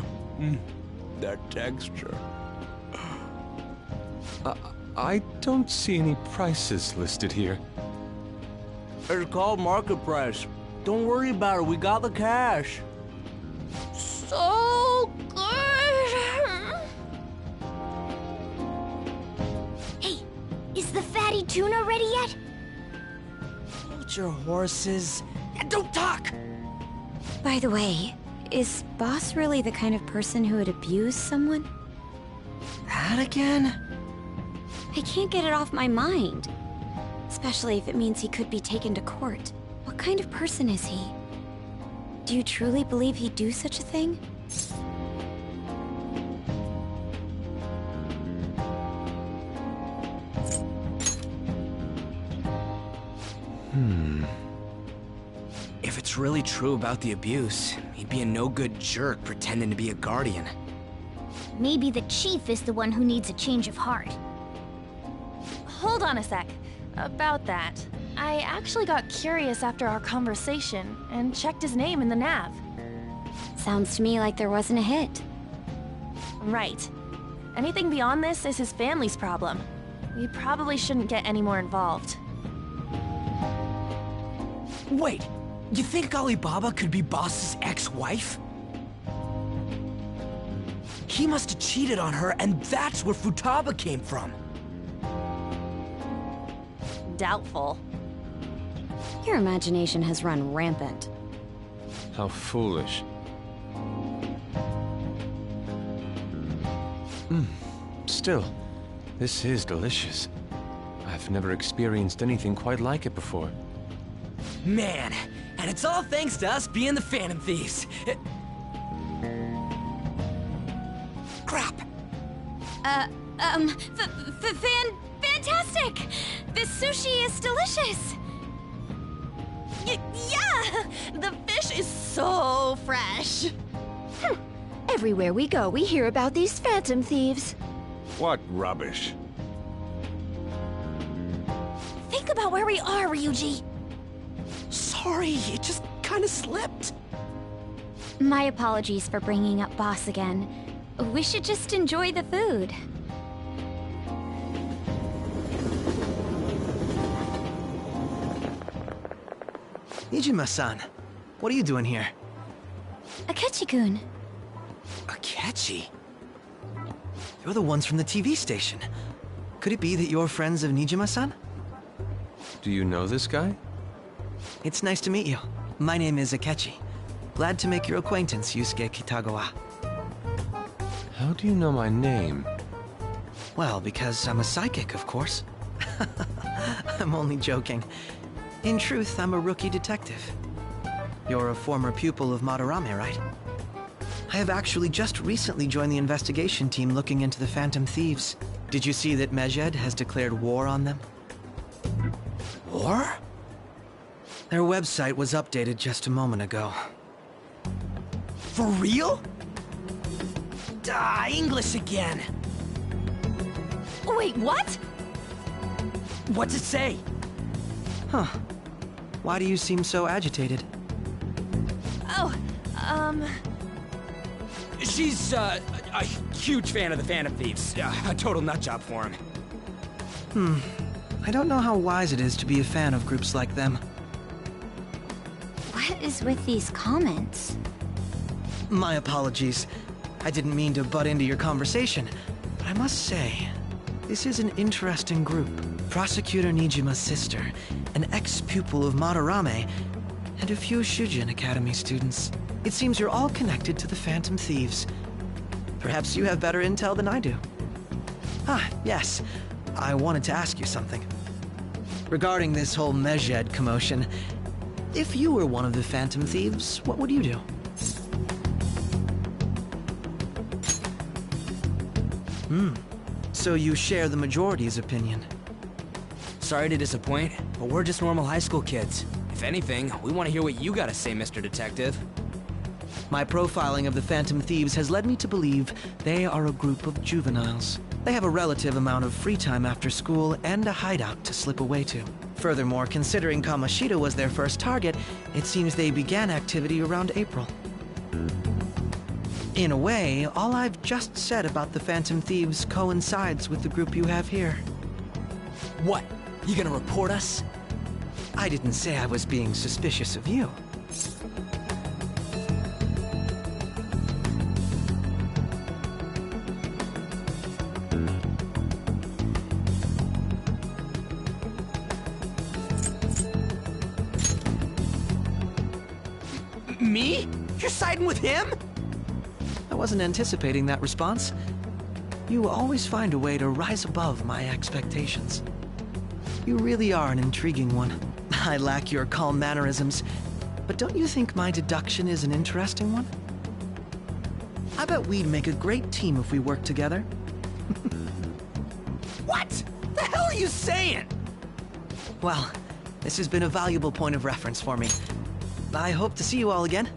That texture. I don't see any prices listed here. It's called market price. Don't worry about it, we got the cash. So good! Hey, is the fatty tuna ready yet? Hold your horses and don't talk! By the way, is Boss really the kind of person who would abuse someone? That again? I can't get it off my mind. Especially if it means he could be taken to court. What kind of person is he? Do you truly believe he'd do such a thing? If it's really true about the abuse, he'd be a no-good jerk pretending to be a guardian. Maybe the chief is the one who needs a change of heart. Hold on a sec. About that, I actually got curious after our conversation and checked his name in the nav. Sounds to me like there wasn't a hit. Right. Anything beyond this is his family's problem. We probably shouldn't get any more involved. Wait, you think Alibaba could be Boss's ex-wife? He must have cheated on her, and that's where Futaba came from. Doubtful. Your imagination has run rampant. How foolish. Still, this is delicious. I've never experienced anything quite like it before. Man, and it's all thanks to us being the Phantom Thieves. Crap! Fantastic! This sushi is delicious! Yeah! The fish is so fresh. Everywhere we go, we hear about these phantom thieves. What rubbish. Think about where we are, Ryuji. Sorry, it just kinda slipped. My apologies for bringing up Boss again. We should just enjoy the food. Nijima-san, what are you doing here? Akechi-kun. Akechi? You're the ones from the TV station. Could it be that you're friends of Nijima-san? Do you know this guy? It's nice to meet you. My name is Akechi. Glad to make your acquaintance, Yusuke Kitagawa. How do you know my name? Well, because I'm a psychic, of course. I'm only joking. In truth, I'm a rookie detective. You're a former pupil of Madarame, right? I have actually just recently joined the investigation team looking into the Phantom Thieves. Did you see that Medjed has declared war on them? War? Their website was updated just a moment ago. For real? English again. Wait, what? What's it say? Huh. Why do you seem so agitated? Oh, She's, a huge fan of the Phantom Thieves. A total nutjob for him. I don't know how wise it is to be a fan of groups like them. What is with these comments? My apologies. I didn't mean to butt into your conversation, but I must say, this is an interesting group. Prosecutor Nijima's sister, an ex-pupil of Madarame, and a few Shujin Academy students. It seems you're all connected to the Phantom Thieves. Perhaps you have better intel than I do. Ah, yes. I wanted to ask you something. Regarding this whole Medjed commotion, if you were one of the Phantom Thieves, what would you do? So you share the majority's opinion. Sorry to disappoint, but we're just normal high school kids. If anything, we want to hear what you gotta say, Mr. Detective. My profiling of the Phantom Thieves has led me to believe they are a group of juveniles. They have a relative amount of free time after school and a hideout to slip away to. Furthermore, considering Kamoshida was their first target, it seems they began activity around April. In a way, all I've just said about the Phantom Thieves coincides with the group you have here. What? You gonna report us? I didn't say I was being suspicious of you. Me? You're siding with him? I wasn't anticipating that response. You always find a way to rise above my expectations. You really are an intriguing one. I lack your calm mannerisms, but don't you think my deduction is an interesting one? I bet we'd make a great team if we worked together. What? The hell are you saying? Well, this has been a valuable point of reference for me. I hope to see you all again.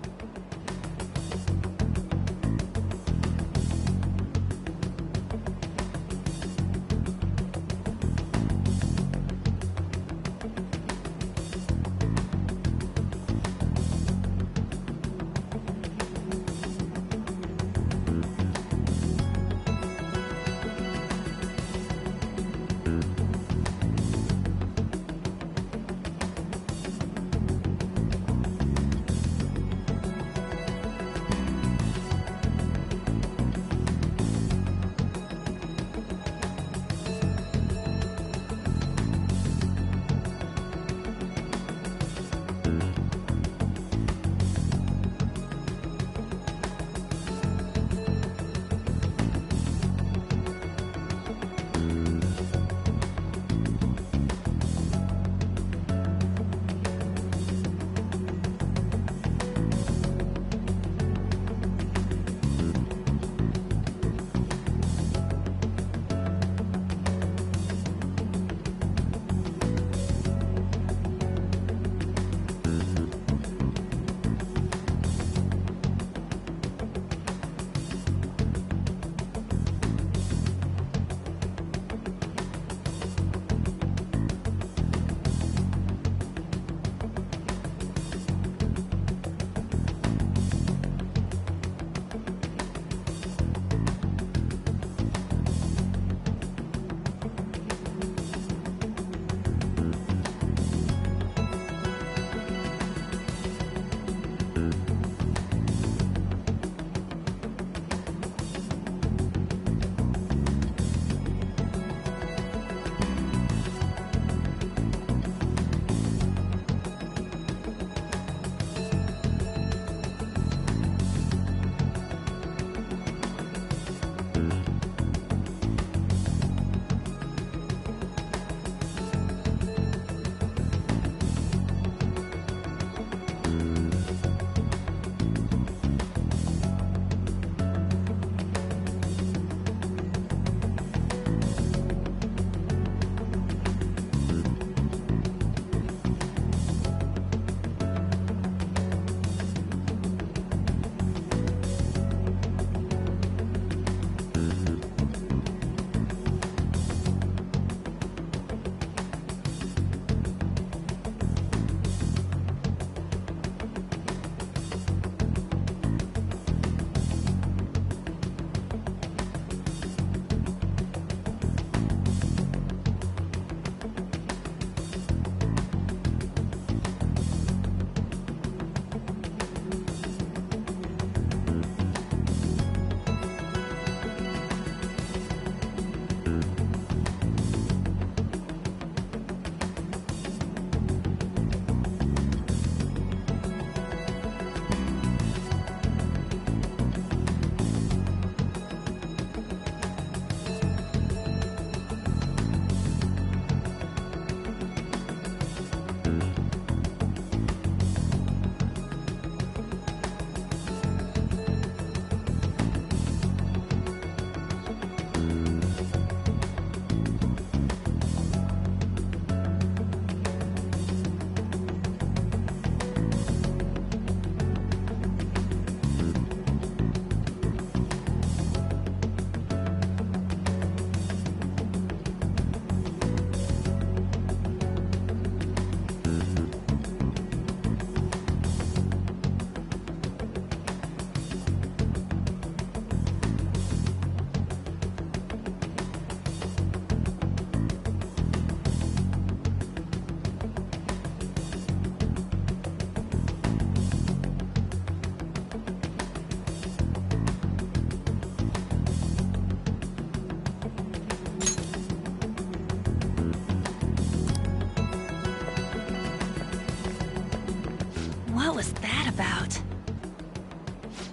was that about?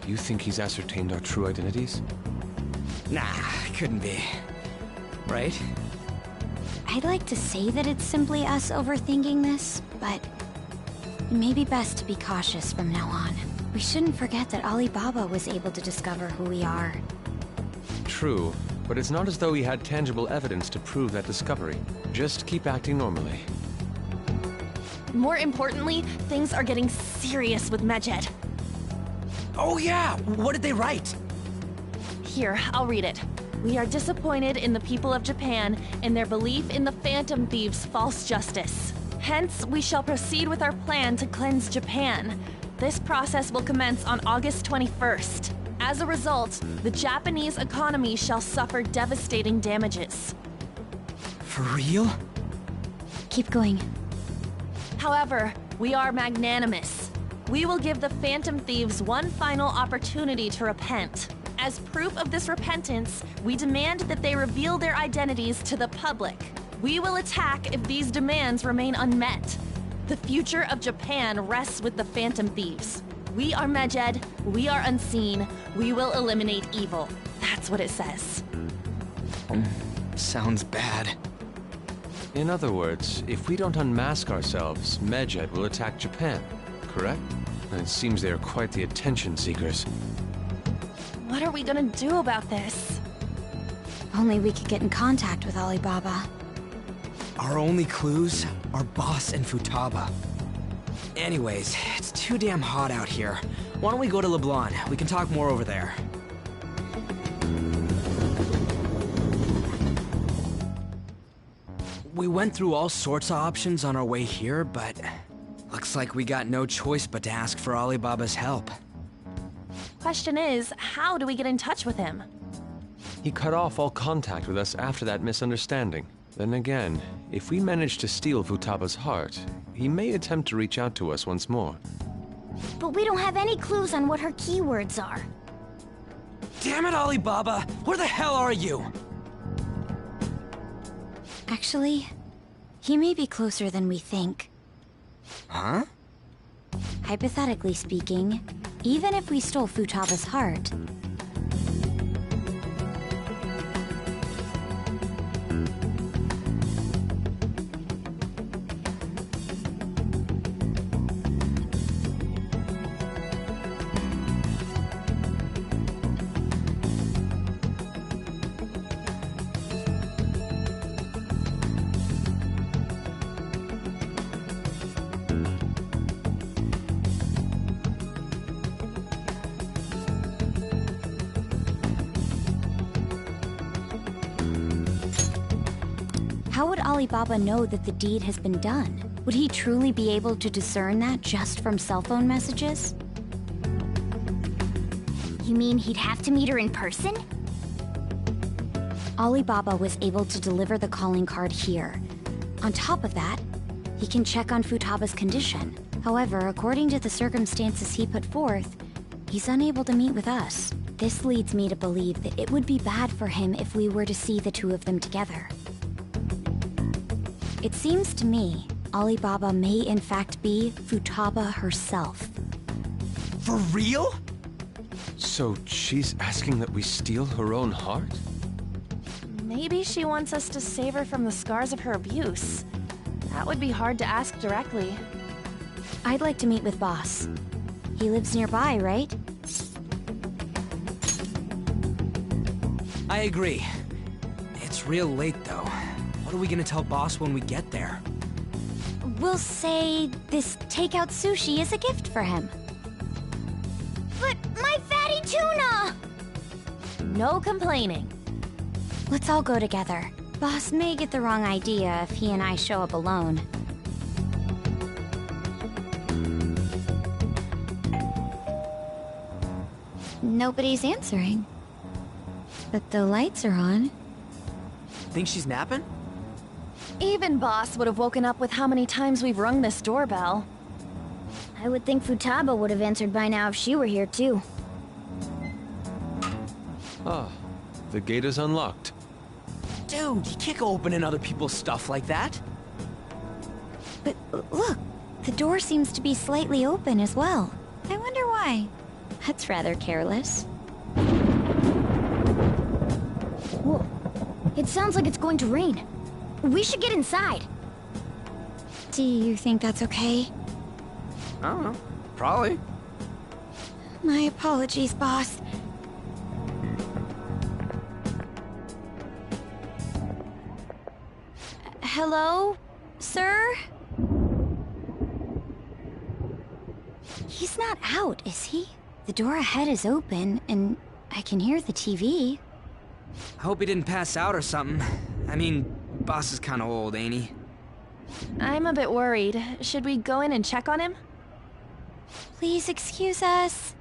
Do you think he's ascertained our true identities? Nah, couldn't be. Right? I'd like to say that it's simply us overthinking this, but it may be best to be cautious from now on. We shouldn't forget that Alibaba was able to discover who we are. True, but it's not as though he had tangible evidence to prove that discovery. Just keep acting normally. More importantly, things are getting serious with Medjed. Oh yeah! What did they write? Here, I'll read it. We are disappointed in the people of Japan in their belief in the Phantom Thieves' false justice. Hence, we shall proceed with our plan to cleanse Japan. This process will commence on August 21st. As a result, the Japanese economy shall suffer devastating damages. For real? Keep going. However, we are magnanimous. We will give the Phantom Thieves one final opportunity to repent. As proof of this repentance, we demand that they reveal their identities to the public. We will attack if these demands remain unmet. The future of Japan rests with the Phantom Thieves. We are Medjed, we are unseen, we will eliminate evil. That's what it says. Sounds bad. In other words, if we don't unmask ourselves, Medjed will attack Japan, correct? And it seems they are quite the attention seekers. What are we gonna do about this? Only we could get in contact with Alibaba. Our only clues are Boss and Futaba. Anyways, it's too damn hot out here. Why don't we go to LeBlanc? We can talk more over there. We went through all sorts of options on our way here, but looks like we got no choice but to ask for Alibaba's help. Question is, how do we get in touch with him? He cut off all contact with us after that misunderstanding. Then again, if we manage to steal Futaba's heart, he may attempt to reach out to us once more. But we don't have any clues on what her keywords are. Damn it, Alibaba! Where the hell are you? Actually, he may be closer than we think. Huh? Hypothetically speaking, even if we stole Futaba's heart, how would Alibaba know that the deed has been done? Would he truly be able to discern that just from cell phone messages? You mean he'd have to meet her in person? Alibaba was able to deliver the calling card here. On top of that, he can check on Futaba's condition. However, according to the circumstances he put forth, he's unable to meet with us. This leads me to believe that it would be bad for him if we were to see the two of them together. It seems to me, Alibaba may in fact be Futaba herself. For real? So she's asking that we steal her own heart? Maybe she wants us to save her from the scars of her abuse. That would be hard to ask directly. I'd like to meet with Boss. He lives nearby, right? I agree. It's real late, though. What are we gonna tell Boss when we get there? We'll say this takeout sushi is a gift for him. But my fatty tuna! No complaining. Let's all go together. Boss may get the wrong idea if he and I show up alone. Nobody's answering. But the lights are on. Think she's napping? Even Boss would have woken up with how many times we've rung this doorbell. I would think Futaba would have answered by now if she were here too. Ah, the gate is unlocked. Dude, you can't go opening other people's stuff like that. But look, The door seems to be slightly open as well. I wonder why. That's rather careless. Whoa. It sounds like it's going to rain. We should get inside. Do you think that's okay? I don't know. Probably. My apologies, boss. Hello, sir? He's not out, is he? The door ahead is open, and I can hear the TV. I hope he didn't pass out or something. I mean, boss is kinda old, ain't he? I'm a bit worried. Should we go in and check on him? Please excuse us.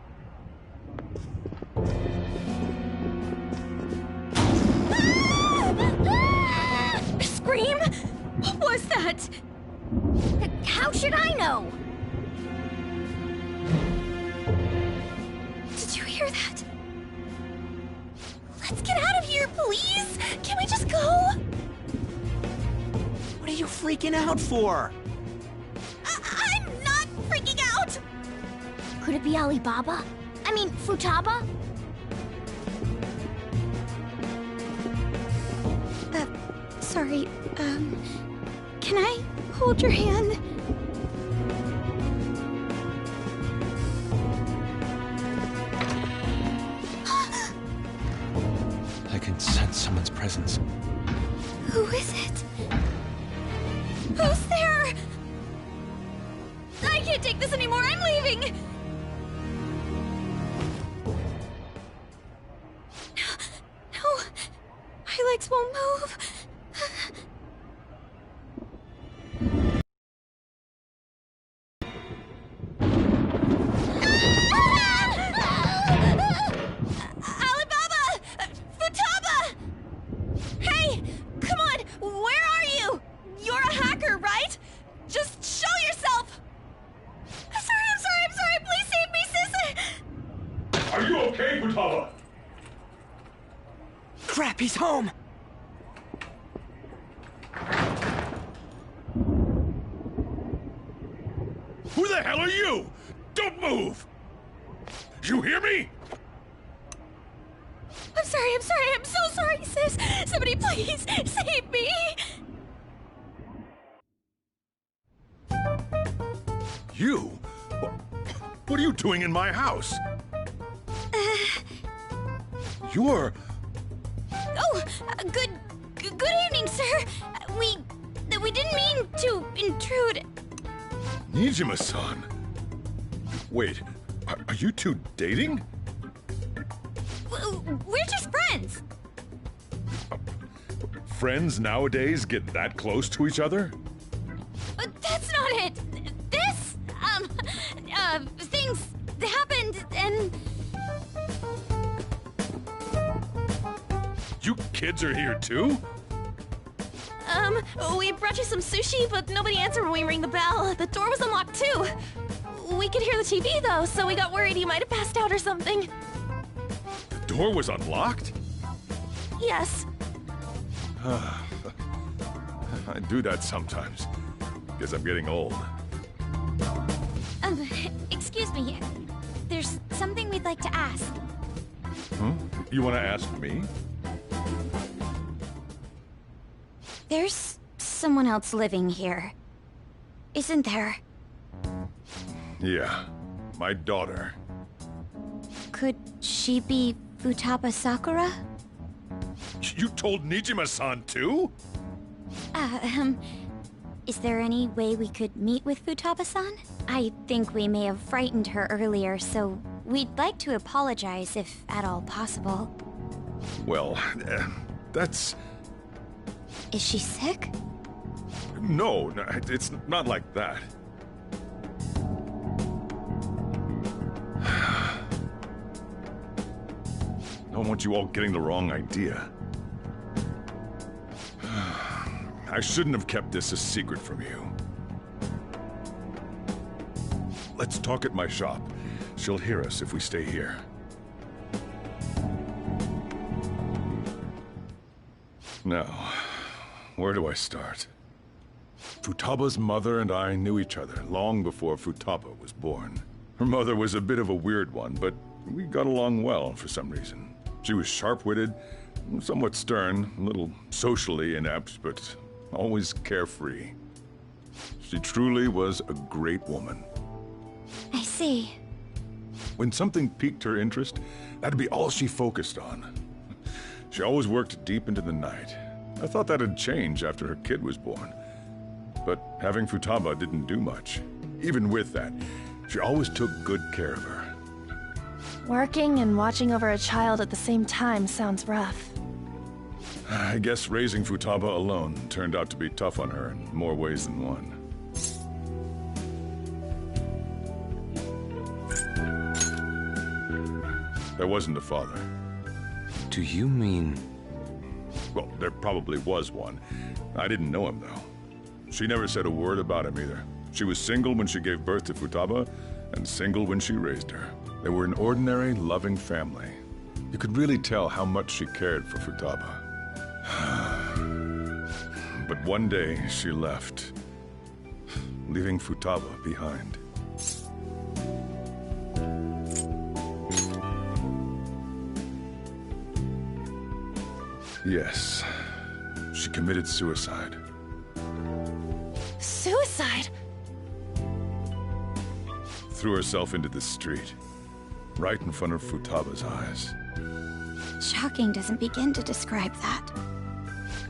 Scream? What was that? How should I know? Did you hear that? Let's get out of here, please! Can we just go? What are you freaking out for? I'm not freaking out! Could it be Alibaba? I mean, Futaba? Sorry, can I hold your hand? I can sense someone's presence. Who is it? Who's there? I can't take this anymore, I'm leaving! No, my legs won't move. Crap, he's home! Who the hell are you? Don't move! You hear me? I'm so sorry, sis! Somebody please save me! You? What are you doing in my house? You're... Oh, good evening, sir. We didn't mean to intrude. Nijima-san. Wait, are you two dating? We're just friends. Friends nowadays get that close to each other? That's not it. This, things happened and... You kids are here too? We brought you some sushi, but nobody answered when we rang the bell. The door was unlocked too. We could hear the TV though, so we got worried you might have passed out or something. The door was unlocked? Yes. I do that sometimes. Guess I'm getting old. Excuse me. There's something we'd like to ask. Huh? You want to ask me? There's someone else living here, isn't there? Yeah, my daughter. Could she be Futaba Sakura? You told Nijima-san too? Is there any way we could meet with Futaba-san? I think we may have frightened her earlier, so we'd like to apologize if at all possible. Well, that's... Is she sick? No, it's not like that. I don't want you all getting the wrong idea. I shouldn't have kept this a secret from you. Let's talk at my shop. She'll hear us if we stay here. Now, where do I start? Futaba's mother and I knew each other long before Futaba was born. Her mother was a bit of a weird one, but we got along well for some reason. She was sharp-witted, somewhat stern, a little socially inept, but always carefree. She truly was a great woman. I see. When something piqued her interest, that'd be all she focused on. She always worked deep into the night. I thought that'd change after her kid was born. But having Futaba didn't do much. Even with that, she always took good care of her. Working and watching over a child at the same time sounds rough. I guess raising Futaba alone turned out to be tough on her in more ways than one. There wasn't a father. Do you mean... Well, there probably was one. I didn't know him, though. She never said a word about him either. She was single when she gave birth to Futaba, and single when she raised her. They were an ordinary, loving family. You could really tell how much she cared for Futaba. But one day, she left, leaving Futaba behind. Yes, she committed suicide. Suicide? Threw herself into the street, right in front of Futaba's eyes. Shocking doesn't begin to describe that.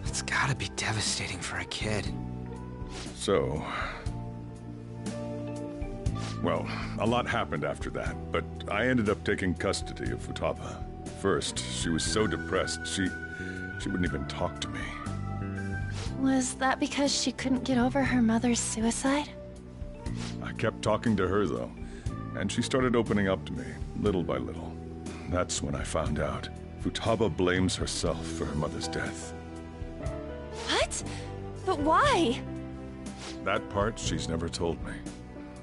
It's gotta be devastating for a kid. So... Well, a lot happened after that, but I ended up taking custody of Futaba. First, she was so depressed, she wouldn't even talk to me. Was that because she couldn't get over her mother's suicide? I kept talking to her, though, and she started opening up to me, little by little. That's when I found out. Futaba blames herself for her mother's death. What? But why? That part she's never told me.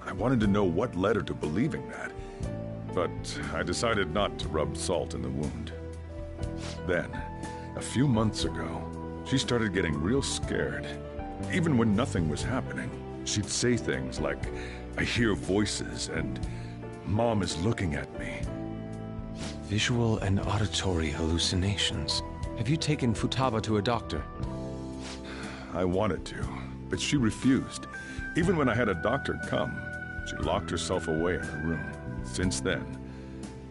I wanted to know what led her to believing that, but I decided not to rub salt in the wound. Then, a few months ago, she started getting real scared. Even when nothing was happening, she'd say things like, "I hear voices," and "Mom is looking at me." Visual and auditory hallucinations. Have you taken Futaba to a doctor? I wanted to, but she refused. Even when I had a doctor come, she locked herself away in her room. Since then,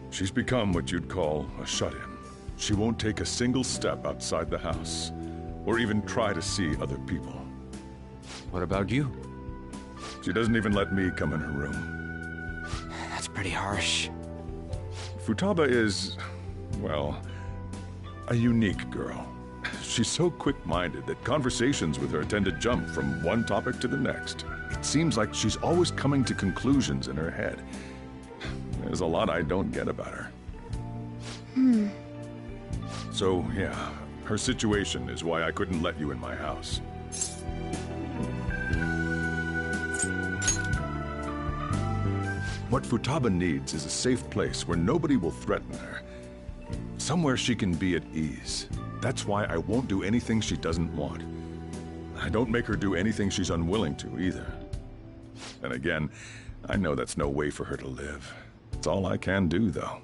she's become what you'd call a shut-in. She won't take a single step outside the house, or even try to see other people. What about you? She doesn't even let me come in her room. That's pretty harsh. Futaba is, well, a unique girl. She's so quick-minded that conversations with her tend to jump from one topic to the next. It seems like she's always coming to conclusions in her head. There's a lot I don't get about her. So, yeah, her situation is why I couldn't let you in my house. What Futaba needs is a safe place where nobody will threaten her. Somewhere she can be at ease. That's why I won't do anything she doesn't want. I don't make her do anything she's unwilling to, either. And again, I know that's no way for her to live. It's all I can do, though.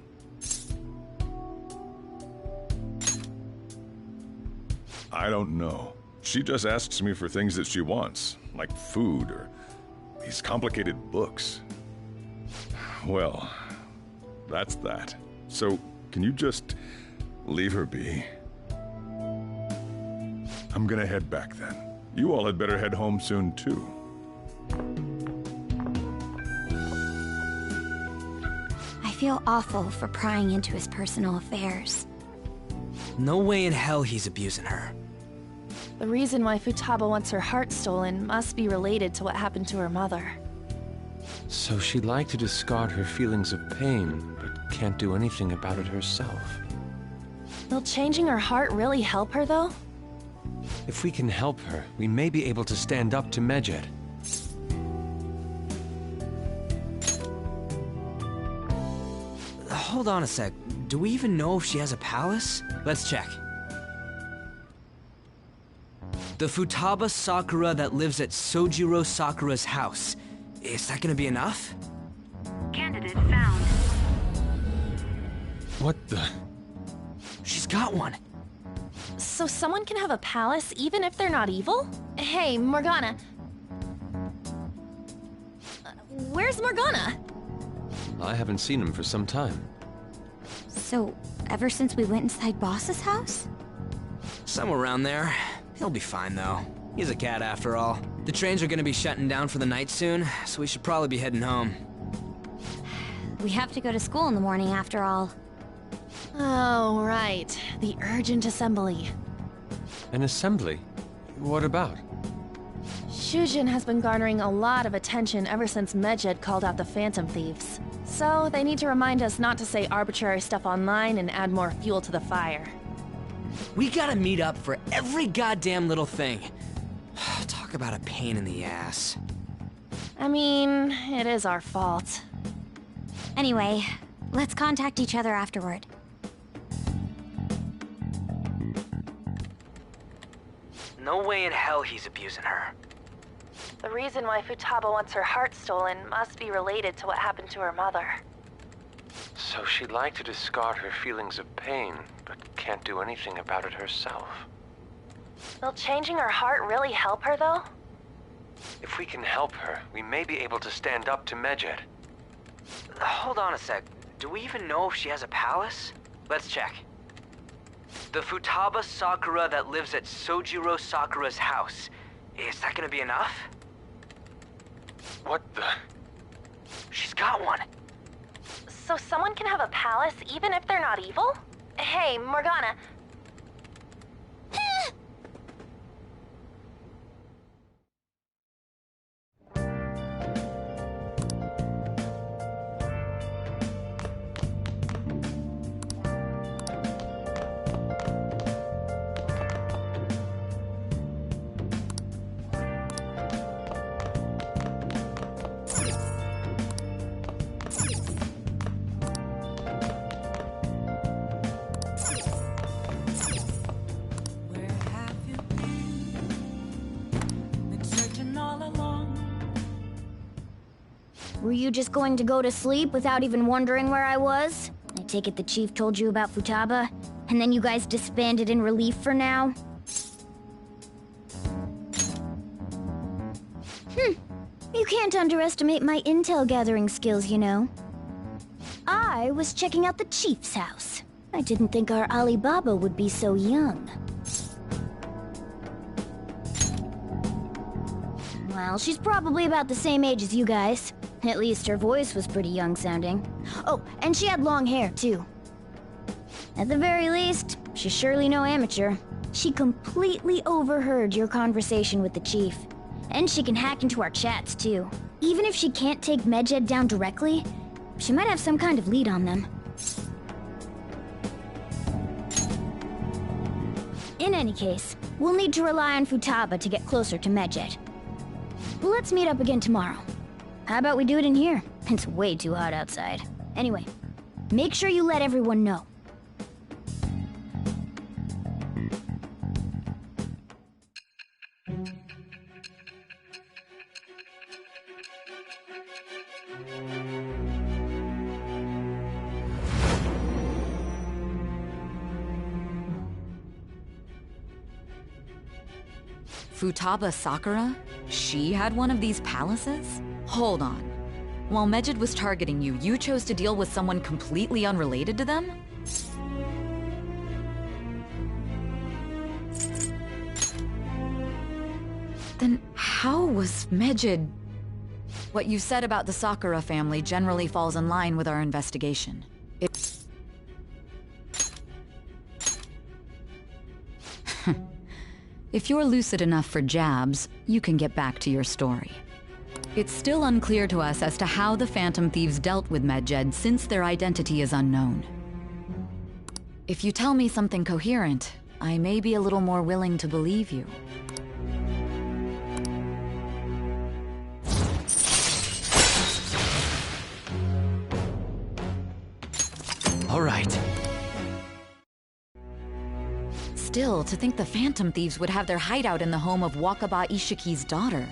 I don't know. She just asks me for things that she wants, like food or these complicated books. Well, that's that. So, can you just leave her be? I'm gonna head back then. You all had better head home soon, too. I feel awful for prying into his personal affairs. No way in hell he's abusing her. The reason why Futaba wants her heart stolen must be related to what happened to her mother. So she'd like to discard her feelings of pain, but can't do anything about it herself. Will changing her heart really help her, though? If we can help her, we may be able to stand up to Medjed. Hold on a sec. Do we even know if she has a palace? Let's check. The Futaba Sakura that lives at Sojiro Sakura's house. Is that gonna be enough? Candidate found. What the? She's got one. So someone can have a palace even if they're not evil? Hey, Morgana. Where's Morgana? I haven't seen him for some time. So, ever since we went inside Boss's house? Somewhere around there. He'll be fine, though. He's a cat, after all. The trains are gonna be shutting down for the night soon, so we should probably be heading home. We have to go to school in the morning, after all. Oh, right. The urgent assembly. An assembly? What about? Shujin has been garnering a lot of attention ever since Medjed called out the Phantom Thieves. So, they need to remind us not to say arbitrary stuff online and add more fuel to the fire. We gotta meet up for every goddamn little thing. Talk about a pain in the ass. I mean, it is our fault. Anyway, let's contact each other afterward. No way in hell he's abusing her. The reason why Futaba wants her heart stolen must be related to what happened to her mother. So she'd like to discard her feelings of pain, but can't do anything about it herself. Will changing her heart really help her, though? If we can help her, we may be able to stand up to Medjed. Hold on a sec. Do we even know if she has a palace? Let's check. The Futaba Sakura that lives at Sojiro Sakura's house. Is that gonna be enough? What the? She's got one. So someone can have a palace even if they're not evil? Hey, Morgana. Were you just going to go to sleep without even wondering where I was? I take it the chief told you about Futaba, and then you guys disbanded in relief for now? You can't underestimate my intel gathering skills, you know. I was checking out the chief's house. I didn't think our Alibaba would be so young. Well, she's probably about the same age as you guys. At least her voice was pretty young sounding. Oh, and she had long hair, too. At the very least, she's surely no amateur. She completely overheard your conversation with the chief. And she can hack into our chats, too. Even if she can't take Medjed down directly, she might have some kind of lead on them. In any case, we'll need to rely on Futaba to get closer to Medjed. Let's meet up again tomorrow. How about we do it in here? It's way too hot outside. Anyway, make sure you let everyone know. Futaba Sakura? She had one of these palaces? Hold on. While Medjed was targeting you, you chose to deal with someone completely unrelated to them? Then how was Medjed... What you said about the Sakura family generally falls in line with our investigation. If you're lucid enough for jabs, you can get back to your story. It's still unclear to us as to how the Phantom Thieves dealt with Medjed since their identity is unknown. If you tell me something coherent, I may be a little more willing to believe you. All right. Still, to think the Phantom Thieves would have their hideout in the home of Wakaba Ishiki's daughter.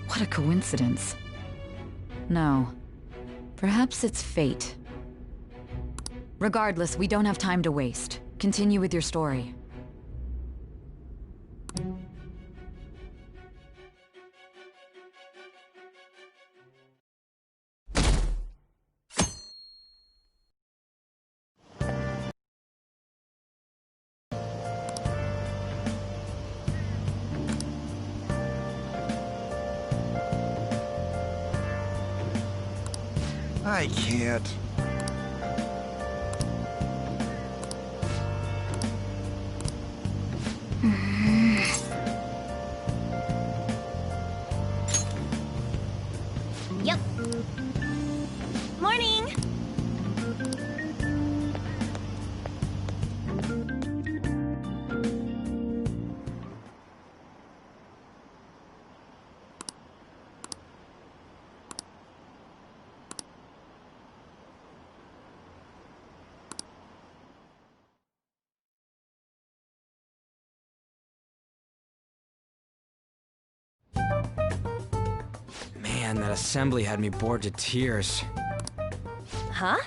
What a coincidence. No. Perhaps it's fate. Regardless, we don't have time to waste. Continue with your story. I can't. Yep. Morning! Man, that assembly had me bored to tears. Huh?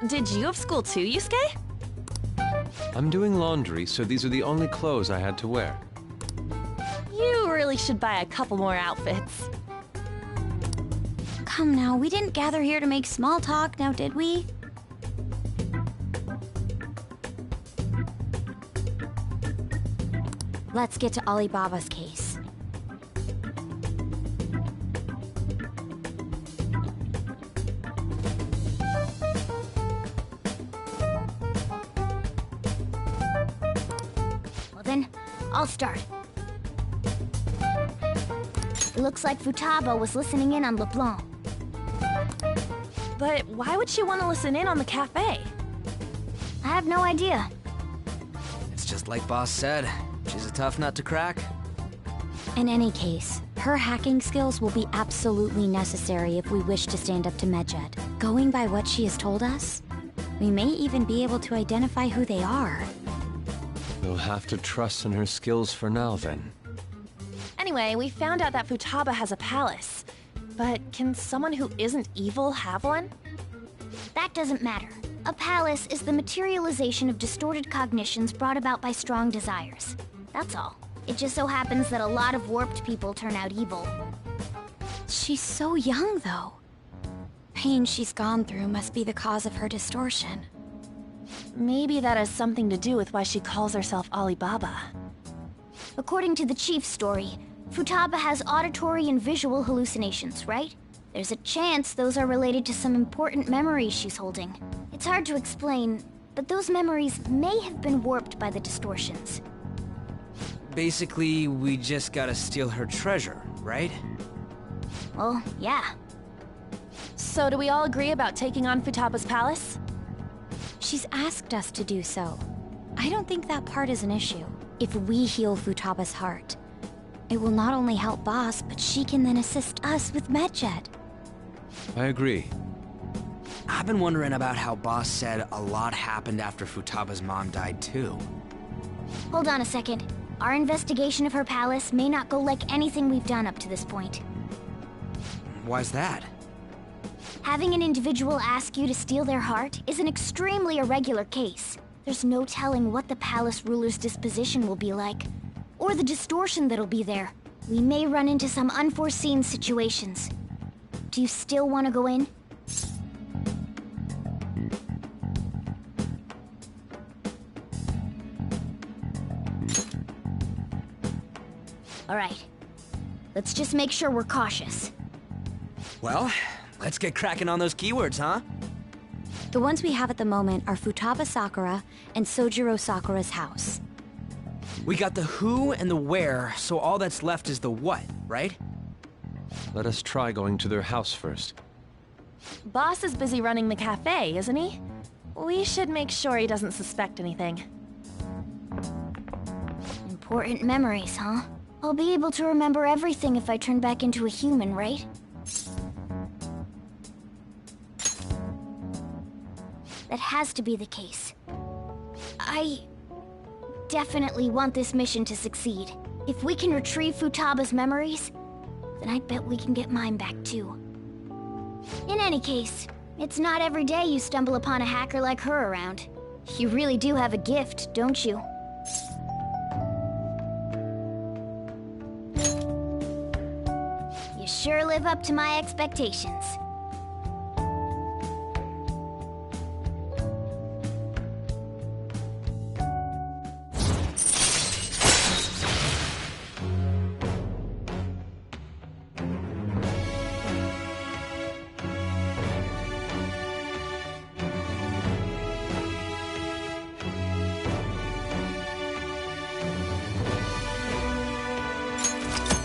Did you have school too, Yusuke? I'm doing laundry, so these are the only clothes I had to wear. You really should buy a couple more outfits. Come now, we didn't gather here to make small talk, now did we? Let's get to Alibaba's case. Well then, I'll start. It looks like Futaba was listening in on LeBlanc. But why would she want to listen in on the cafe? I have no idea. It's just like Boss said. She's a tough nut to crack. In any case, her hacking skills will be absolutely necessary if we wish to stand up to Medjed. Going by what she has told us, we may even be able to identify who they are. We'll have to trust in her skills for now, then. Anyway, we found out that Futaba has a palace. But can someone who isn't evil have one? That doesn't matter. A palace is the materialization of distorted cognitions brought about by strong desires. That's all. It just so happens that a lot of warped people turn out evil. She's so young, though. Pain she's gone through must be the cause of her distortion. Maybe that has something to do with why she calls herself Alibaba. According to the chief's story, Futaba has auditory and visual hallucinations, right? There's a chance those are related to some important memories she's holding. It's hard to explain, but those memories may have been warped by the distortions. Basically, we just gotta steal her treasure, right? Well, yeah. So do we all agree about taking on Futaba's palace? She's asked us to do so. I don't think that part is an issue. If we heal Futaba's heart, it will not only help Boss, but she can then assist us with Medjed. I agree. I've been wondering about how Boss said a lot happened after Futaba's mom died, too. Hold on a second. Our investigation of her palace may not go like anything we've done up to this point. Why's that? Having an individual ask you to steal their heart is an extremely irregular case. There's no telling what the palace ruler's disposition will be like, or the distortion that'll be there. We may run into some unforeseen situations. Do you still want to go in? All right. Let's just make sure we're cautious. Well, let's get cracking on those keywords, huh? The ones we have at the moment are Futaba Sakura and Sojiro Sakura's house. We got the who and the where, so all that's left is the what, right? Let us try going to their house first. Boss is busy running the cafe, isn't he? We should make sure he doesn't suspect anything. Important memories, huh? I'll be able to remember everything if I turn back into a human, right? That has to be the case. I definitely want this mission to succeed. If we can retrieve Futaba's memories, then I bet we can get mine back too. In any case, it's not every day you stumble upon a hacker like her around. You really do have a gift, don't you? You sure live up to my expectations.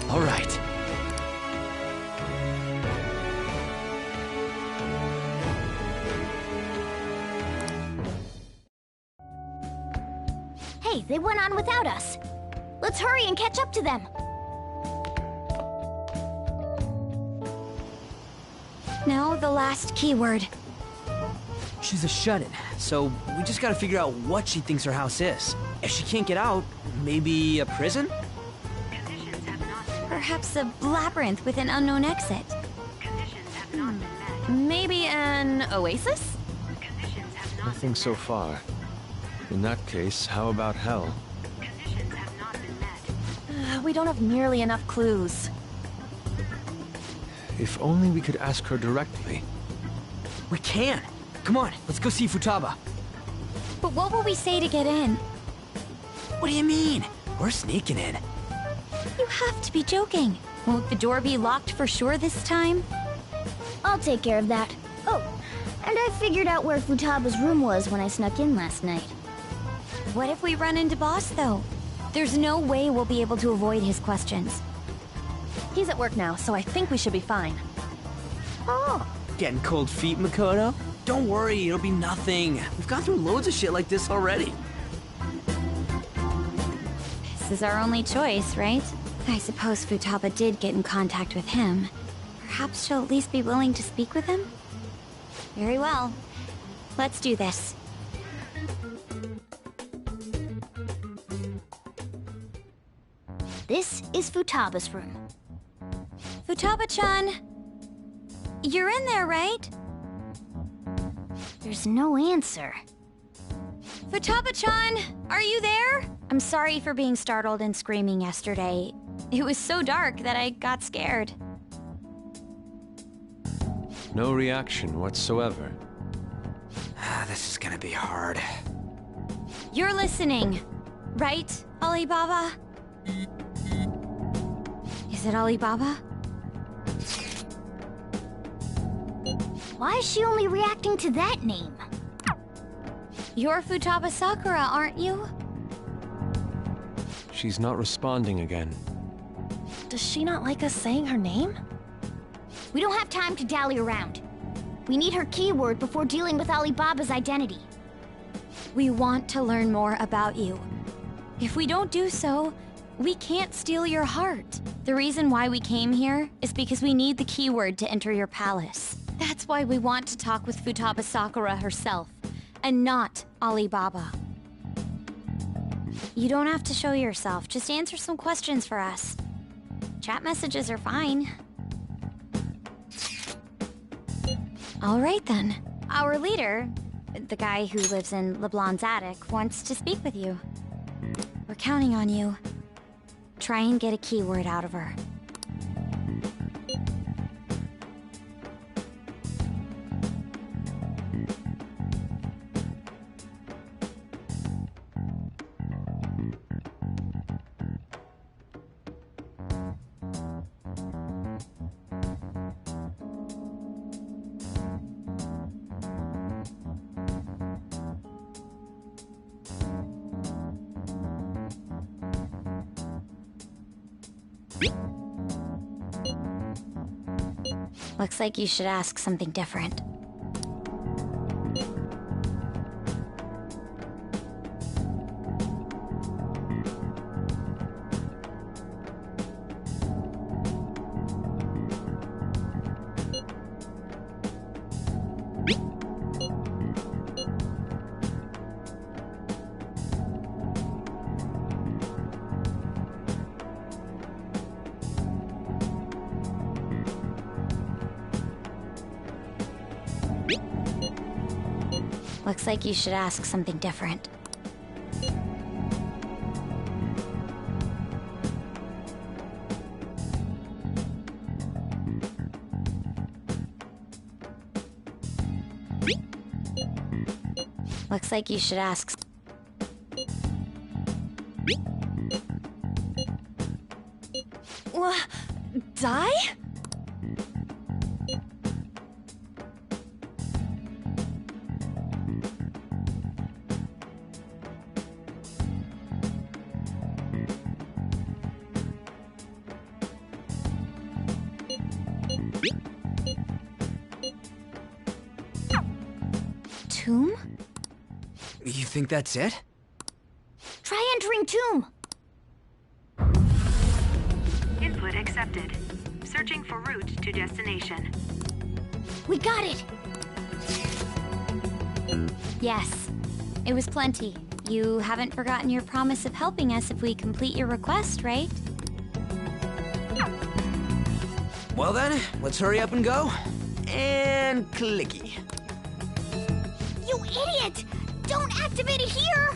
All right. Hey, they went on without us. Let's hurry and catch up to them. Now the last keyword. She's a shut-in, so we just gotta figure out what she thinks her house is. If she can't get out, maybe a prison? Perhaps a labyrinth with an unknown exit. Maybe an oasis? Nothing so far. In that case, how about hell? We don't have nearly enough clues. If only we could ask her directly. We can! Come on, let's go see Futaba. But what will we say to get in? What do you mean? We're sneaking in. You have to be joking. Won't the door be locked for sure this time? I'll take care of that. Oh, and I figured out where Futaba's room was when I snuck in last night. What if we run into Boss, though? There's no way we'll be able to avoid his questions. He's at work now, so I think we should be fine. Oh, getting cold feet, Makoto? Don't worry, it'll be nothing. We've gone through loads of shit like this already. This is our only choice, right? I suppose Futaba did get in contact with him. Perhaps she'll at least be willing to speak with him? Very well. Let's do this. This is Futaba's room. Futaba-chan! You're in there, right? There's no answer. Futaba-chan! Are you there? I'm sorry for being startled and screaming yesterday. It was so dark that I got scared. No reaction whatsoever. This is gonna be hard. You're listening, right, Alibaba? Is it Alibaba? Why is she only reacting to that name? You're Futaba Sakura, aren't you? She's not responding again. Does she not like us saying her name? We don't have time to dally around. We need her keyword before dealing with Alibaba's identity. We want to learn more about you. If we don't do so, we can't steal your heart. The reason why we came here is because we need the keyword to enter your palace. That's why we want to talk with Futaba Sakura herself, and not Alibaba. You don't have to show yourself, just answer some questions for us. Chat messages are fine. All right then. Our leader, the guy who lives in LeBlanc's attic, wants to speak with you. We're counting on you. Try and get a keyword out of her. Looks like you should ask something different. Looks like you should ask something different. Looks like you should ask... Die? Tomb? You think that's it? Try entering tomb! Input accepted. Searching for route to destination. We got it! Yes. It was plenty. You haven't forgotten your promise of helping us if we complete your request, right? Well then, let's hurry up and go. And clicky. You idiot! Don't activate it here!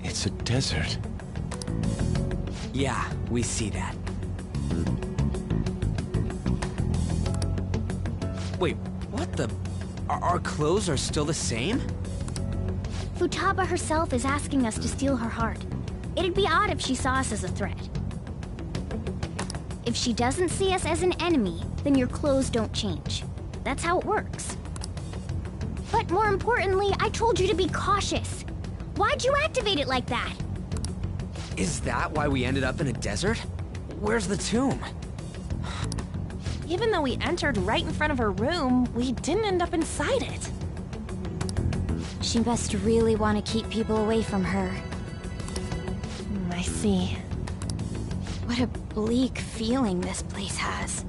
It's a desert. Yeah, we see that. Wait, what the... Our clothes are still the same? Futaba herself is asking us to steal her heart. It'd be odd if she saw us as a threat. If she doesn't see us as an enemy, then your clothes don't change. That's how it works. But more importantly, I told you to be cautious. Why'd you activate it like that? Is that why we ended up in a desert? Where's the tomb? Even though we entered right in front of her room, we didn't end up inside it. She must really want to keep people away from her. I see. What a bleak feeling this place has.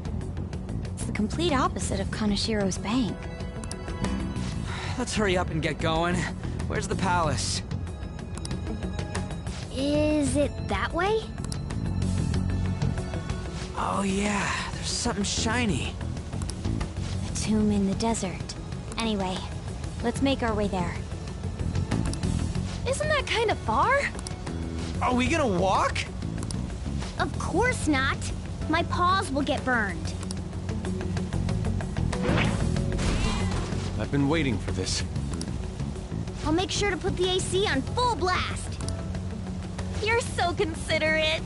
It's the complete opposite of Kanashiro's bank. Let's hurry up and get going. Where's the palace? Is it that way? Oh yeah, there's something shiny. The tomb in the desert. Anyway, let's make our way there. Isn't that kind of far? Are we gonna walk? Of course not. My paws will get burned. I've been waiting for this. I'll make sure to put the AC on full blast. You're so considerate.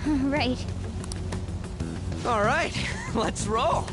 Right. All right, let's roll.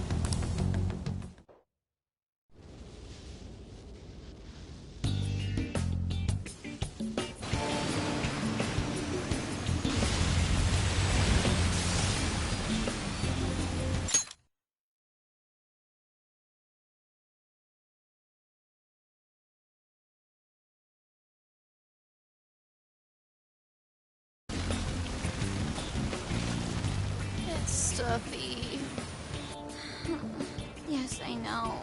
Stuffy. Yes, I know.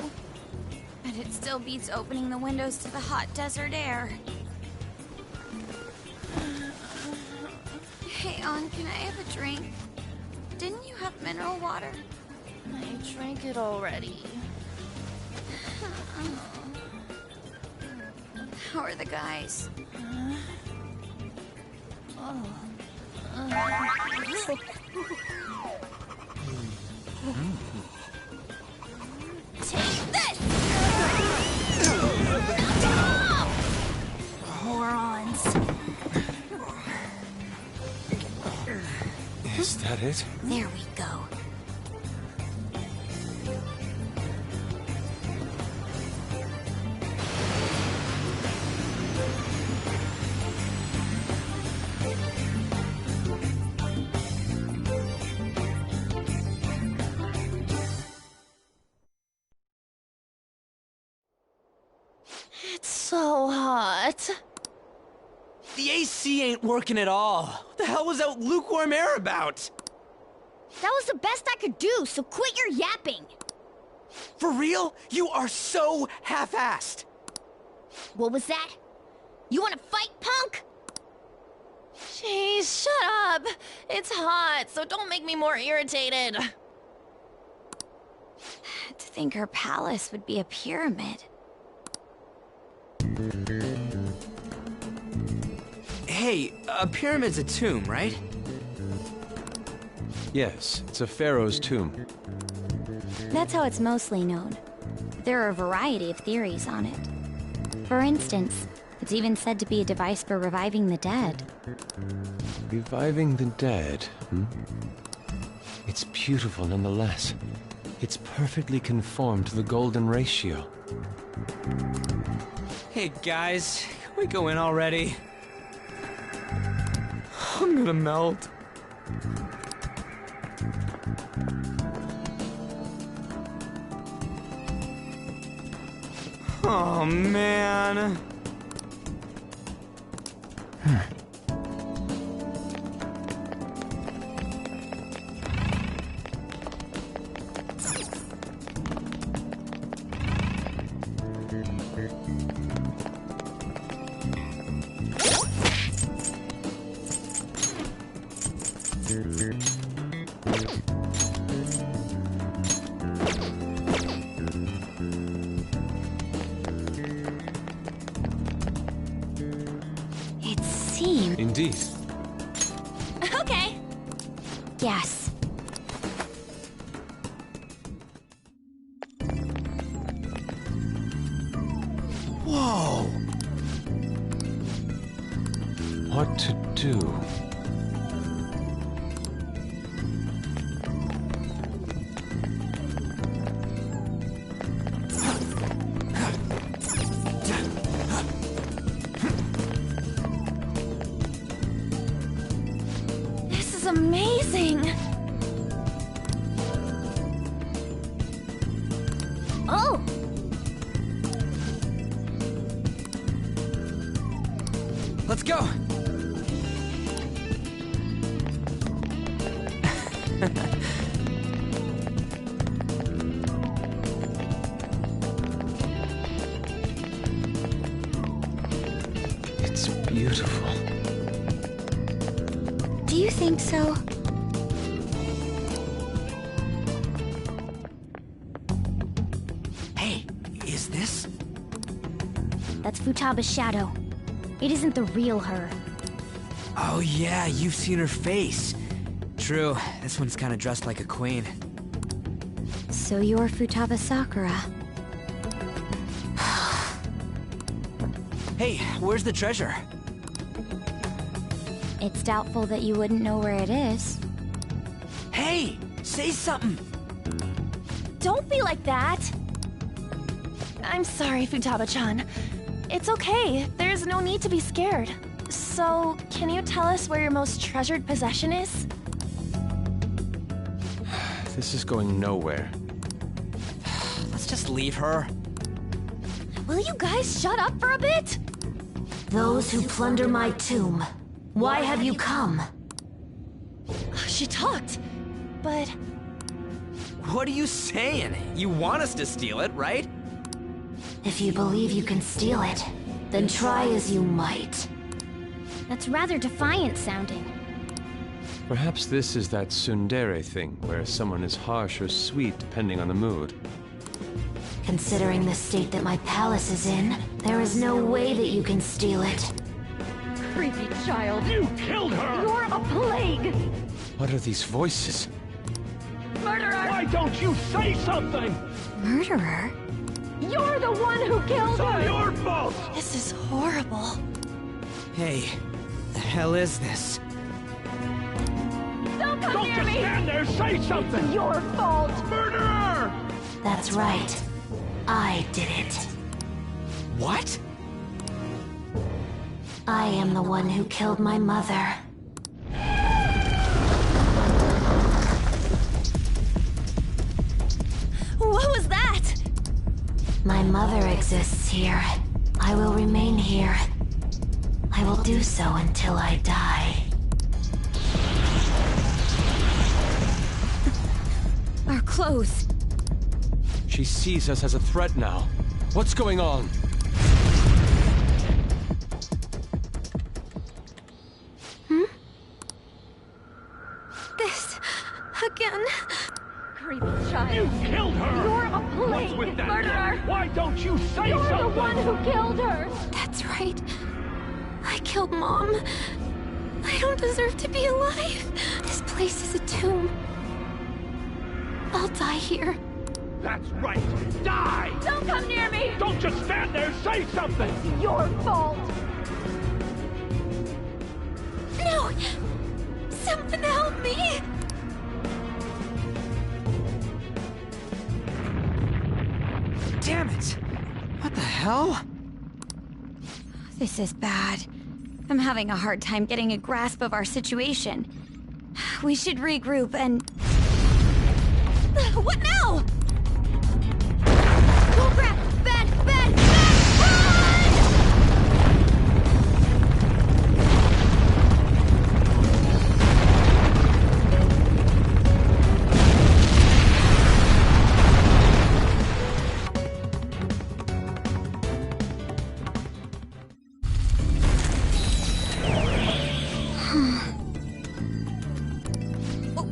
But it still beats opening the windows to the hot desert air. Hey, On, can I have a drink? Didn't you have mineral water? I drank it already. How are the guys? Take this! Morons. Is that it? There we go. It's so hot. The AC ain't working at all. What the hell was that lukewarm air about? That was the best I could do, so quit your yapping. For real? You are so half-assed. What was that? You wanna fight, punk? Jeez, shut up. It's hot, so don't make me more irritated. To think her palace would be a pyramid. Hey, a pyramid's a tomb, right? Yes, it's a pharaoh's tomb. That's how it's mostly known. There are a variety of theories on it. For instance, it's even said to be a device for reviving the dead. Reviving the dead, hmm? It's beautiful nonetheless. It's perfectly conformed to the golden ratio. Hey guys, can we go in already? I'm gonna melt. Oh man. It seems... Indeed. Okay. Yes. Whoa! What to do? This is amazing. Oh! Let's go! It's beautiful. Do you think so? Hey, is this? That's Futaba's shadow. It isn't the real her. Oh yeah, you've seen her face. True, this one's kinda dressed like a queen. So you're Futaba Sakura. Hey, where's the treasure? It's doubtful that you wouldn't know where it is. Hey, say something! Don't be like that. I'm sorry, Futaba-chan. It's okay. There's no need to be scared. So, can you tell us where your most treasured possession is? This is going nowhere. Let's just leave her. Will you guys shut up for a bit? Those who plunder my tomb, why have you come? She talked, but... What are you saying? You want us to steal it, right? If you believe you can steal it, then try as you might. That's rather defiant sounding. Perhaps this is that tsundere thing, where someone is harsh or sweet depending on the mood. Considering the state that my palace is in, there is no way that you can steal it. Creepy child. You killed her! You're a plague! What are these voices? Murderer! Why don't you say something? Murderer? You're the one who killed It's all her! your fault! This is horrible. Hey, the hell is this? Don't come Don't near just me! stand there, say something! It's your fault! Murderer! That's right. I did it. What? I am the one who killed my mother. What was that? My mother exists here, I will remain here. I will do so until I die. Our clothes. She sees us as a threat now. What's going on? This again. Creepy child. You killed her! You're a What's blatant with that? murderer. Why don't you say You're something? the one who killed her. That's right. I killed Mom. I don't deserve to be alive. This place is a tomb. I'll die here. That's right. Die! Don't come near me. Don't just stand there. Say something. It's your fault. No! Someone help me! Damn it! What the hell? This is bad. I'm having a hard time getting a grasp of our situation. We should regroup and... What now? Oh crap! Ben! Ben!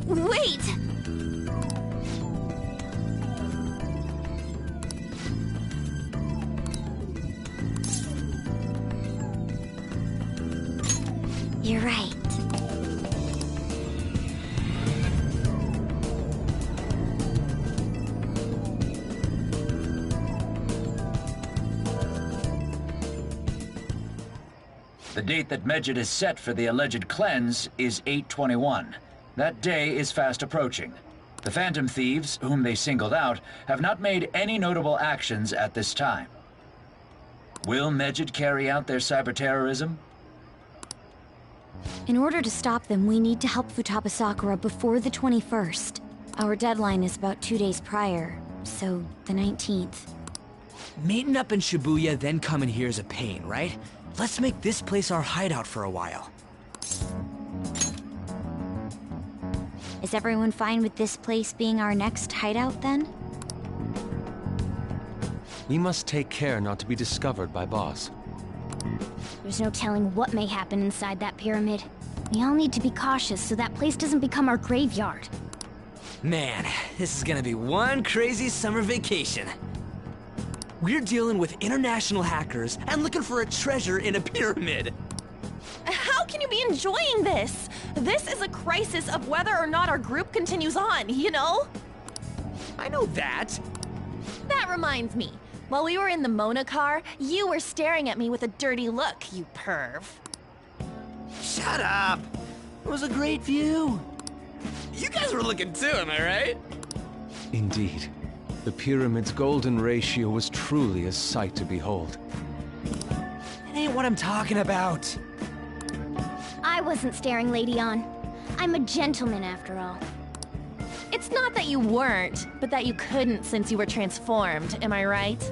Wait! You're right. The date that Medjed is set for the alleged cleanse is 8/21. That day is fast approaching. The Phantom Thieves, whom they singled out, have not made any notable actions at this time. Will Medjed carry out their cyber-terrorism? In order to stop them, we need to help Futaba Sakura before the 21st. Our deadline is about 2 days prior, so the 19th. Meeting up in Shibuya, then coming here is a pain, right? Let's make this place our hideout for a while. Is everyone fine with this place being our next hideout, then? We must take care not to be discovered by Boss. There's no telling what may happen inside that pyramid. We all need to be cautious so that place doesn't become our graveyard. Man, this is gonna be one crazy summer vacation. We're dealing with international hackers and looking for a treasure in a pyramid. How can you be enjoying this? This is a crisis of whether or not our group continues on, you know? I know that. That reminds me. While we were in the Mona car, you were staring at me with a dirty look, you perv. Shut up! It was a great view. You guys were looking too, am I right? Indeed. The pyramid's golden ratio was truly a sight to behold. That ain't what I'm talking about. I wasn't staring Lady On. I'm a gentleman after all. It's not that you weren't, but that you couldn't since you were transformed, am I right?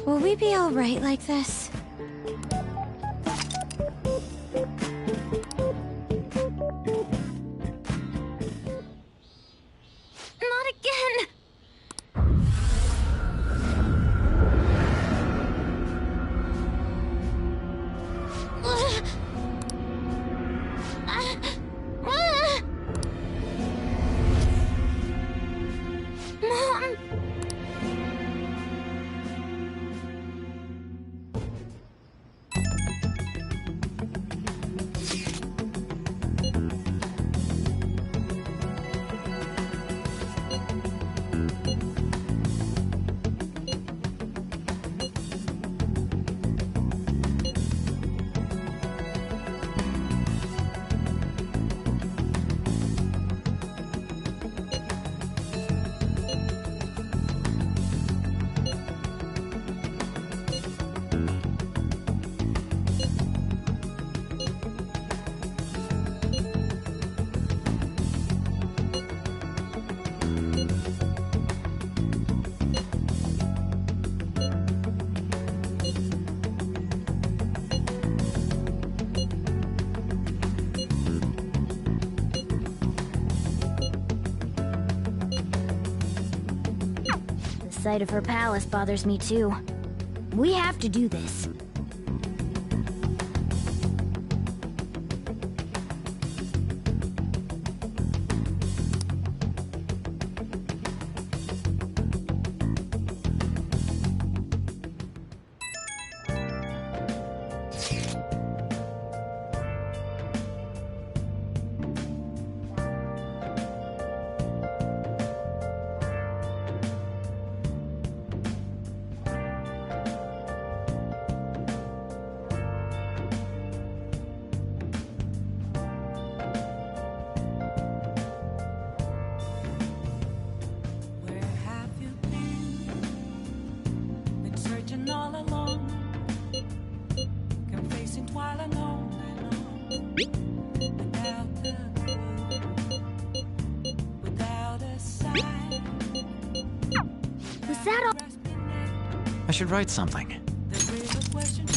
Will we be alright like this? Not again! Mom! sight of her palace bothers me too. We have to do this. All alone, confessing while alone without a clue, without a sign. Was that all? I should write something. There is a question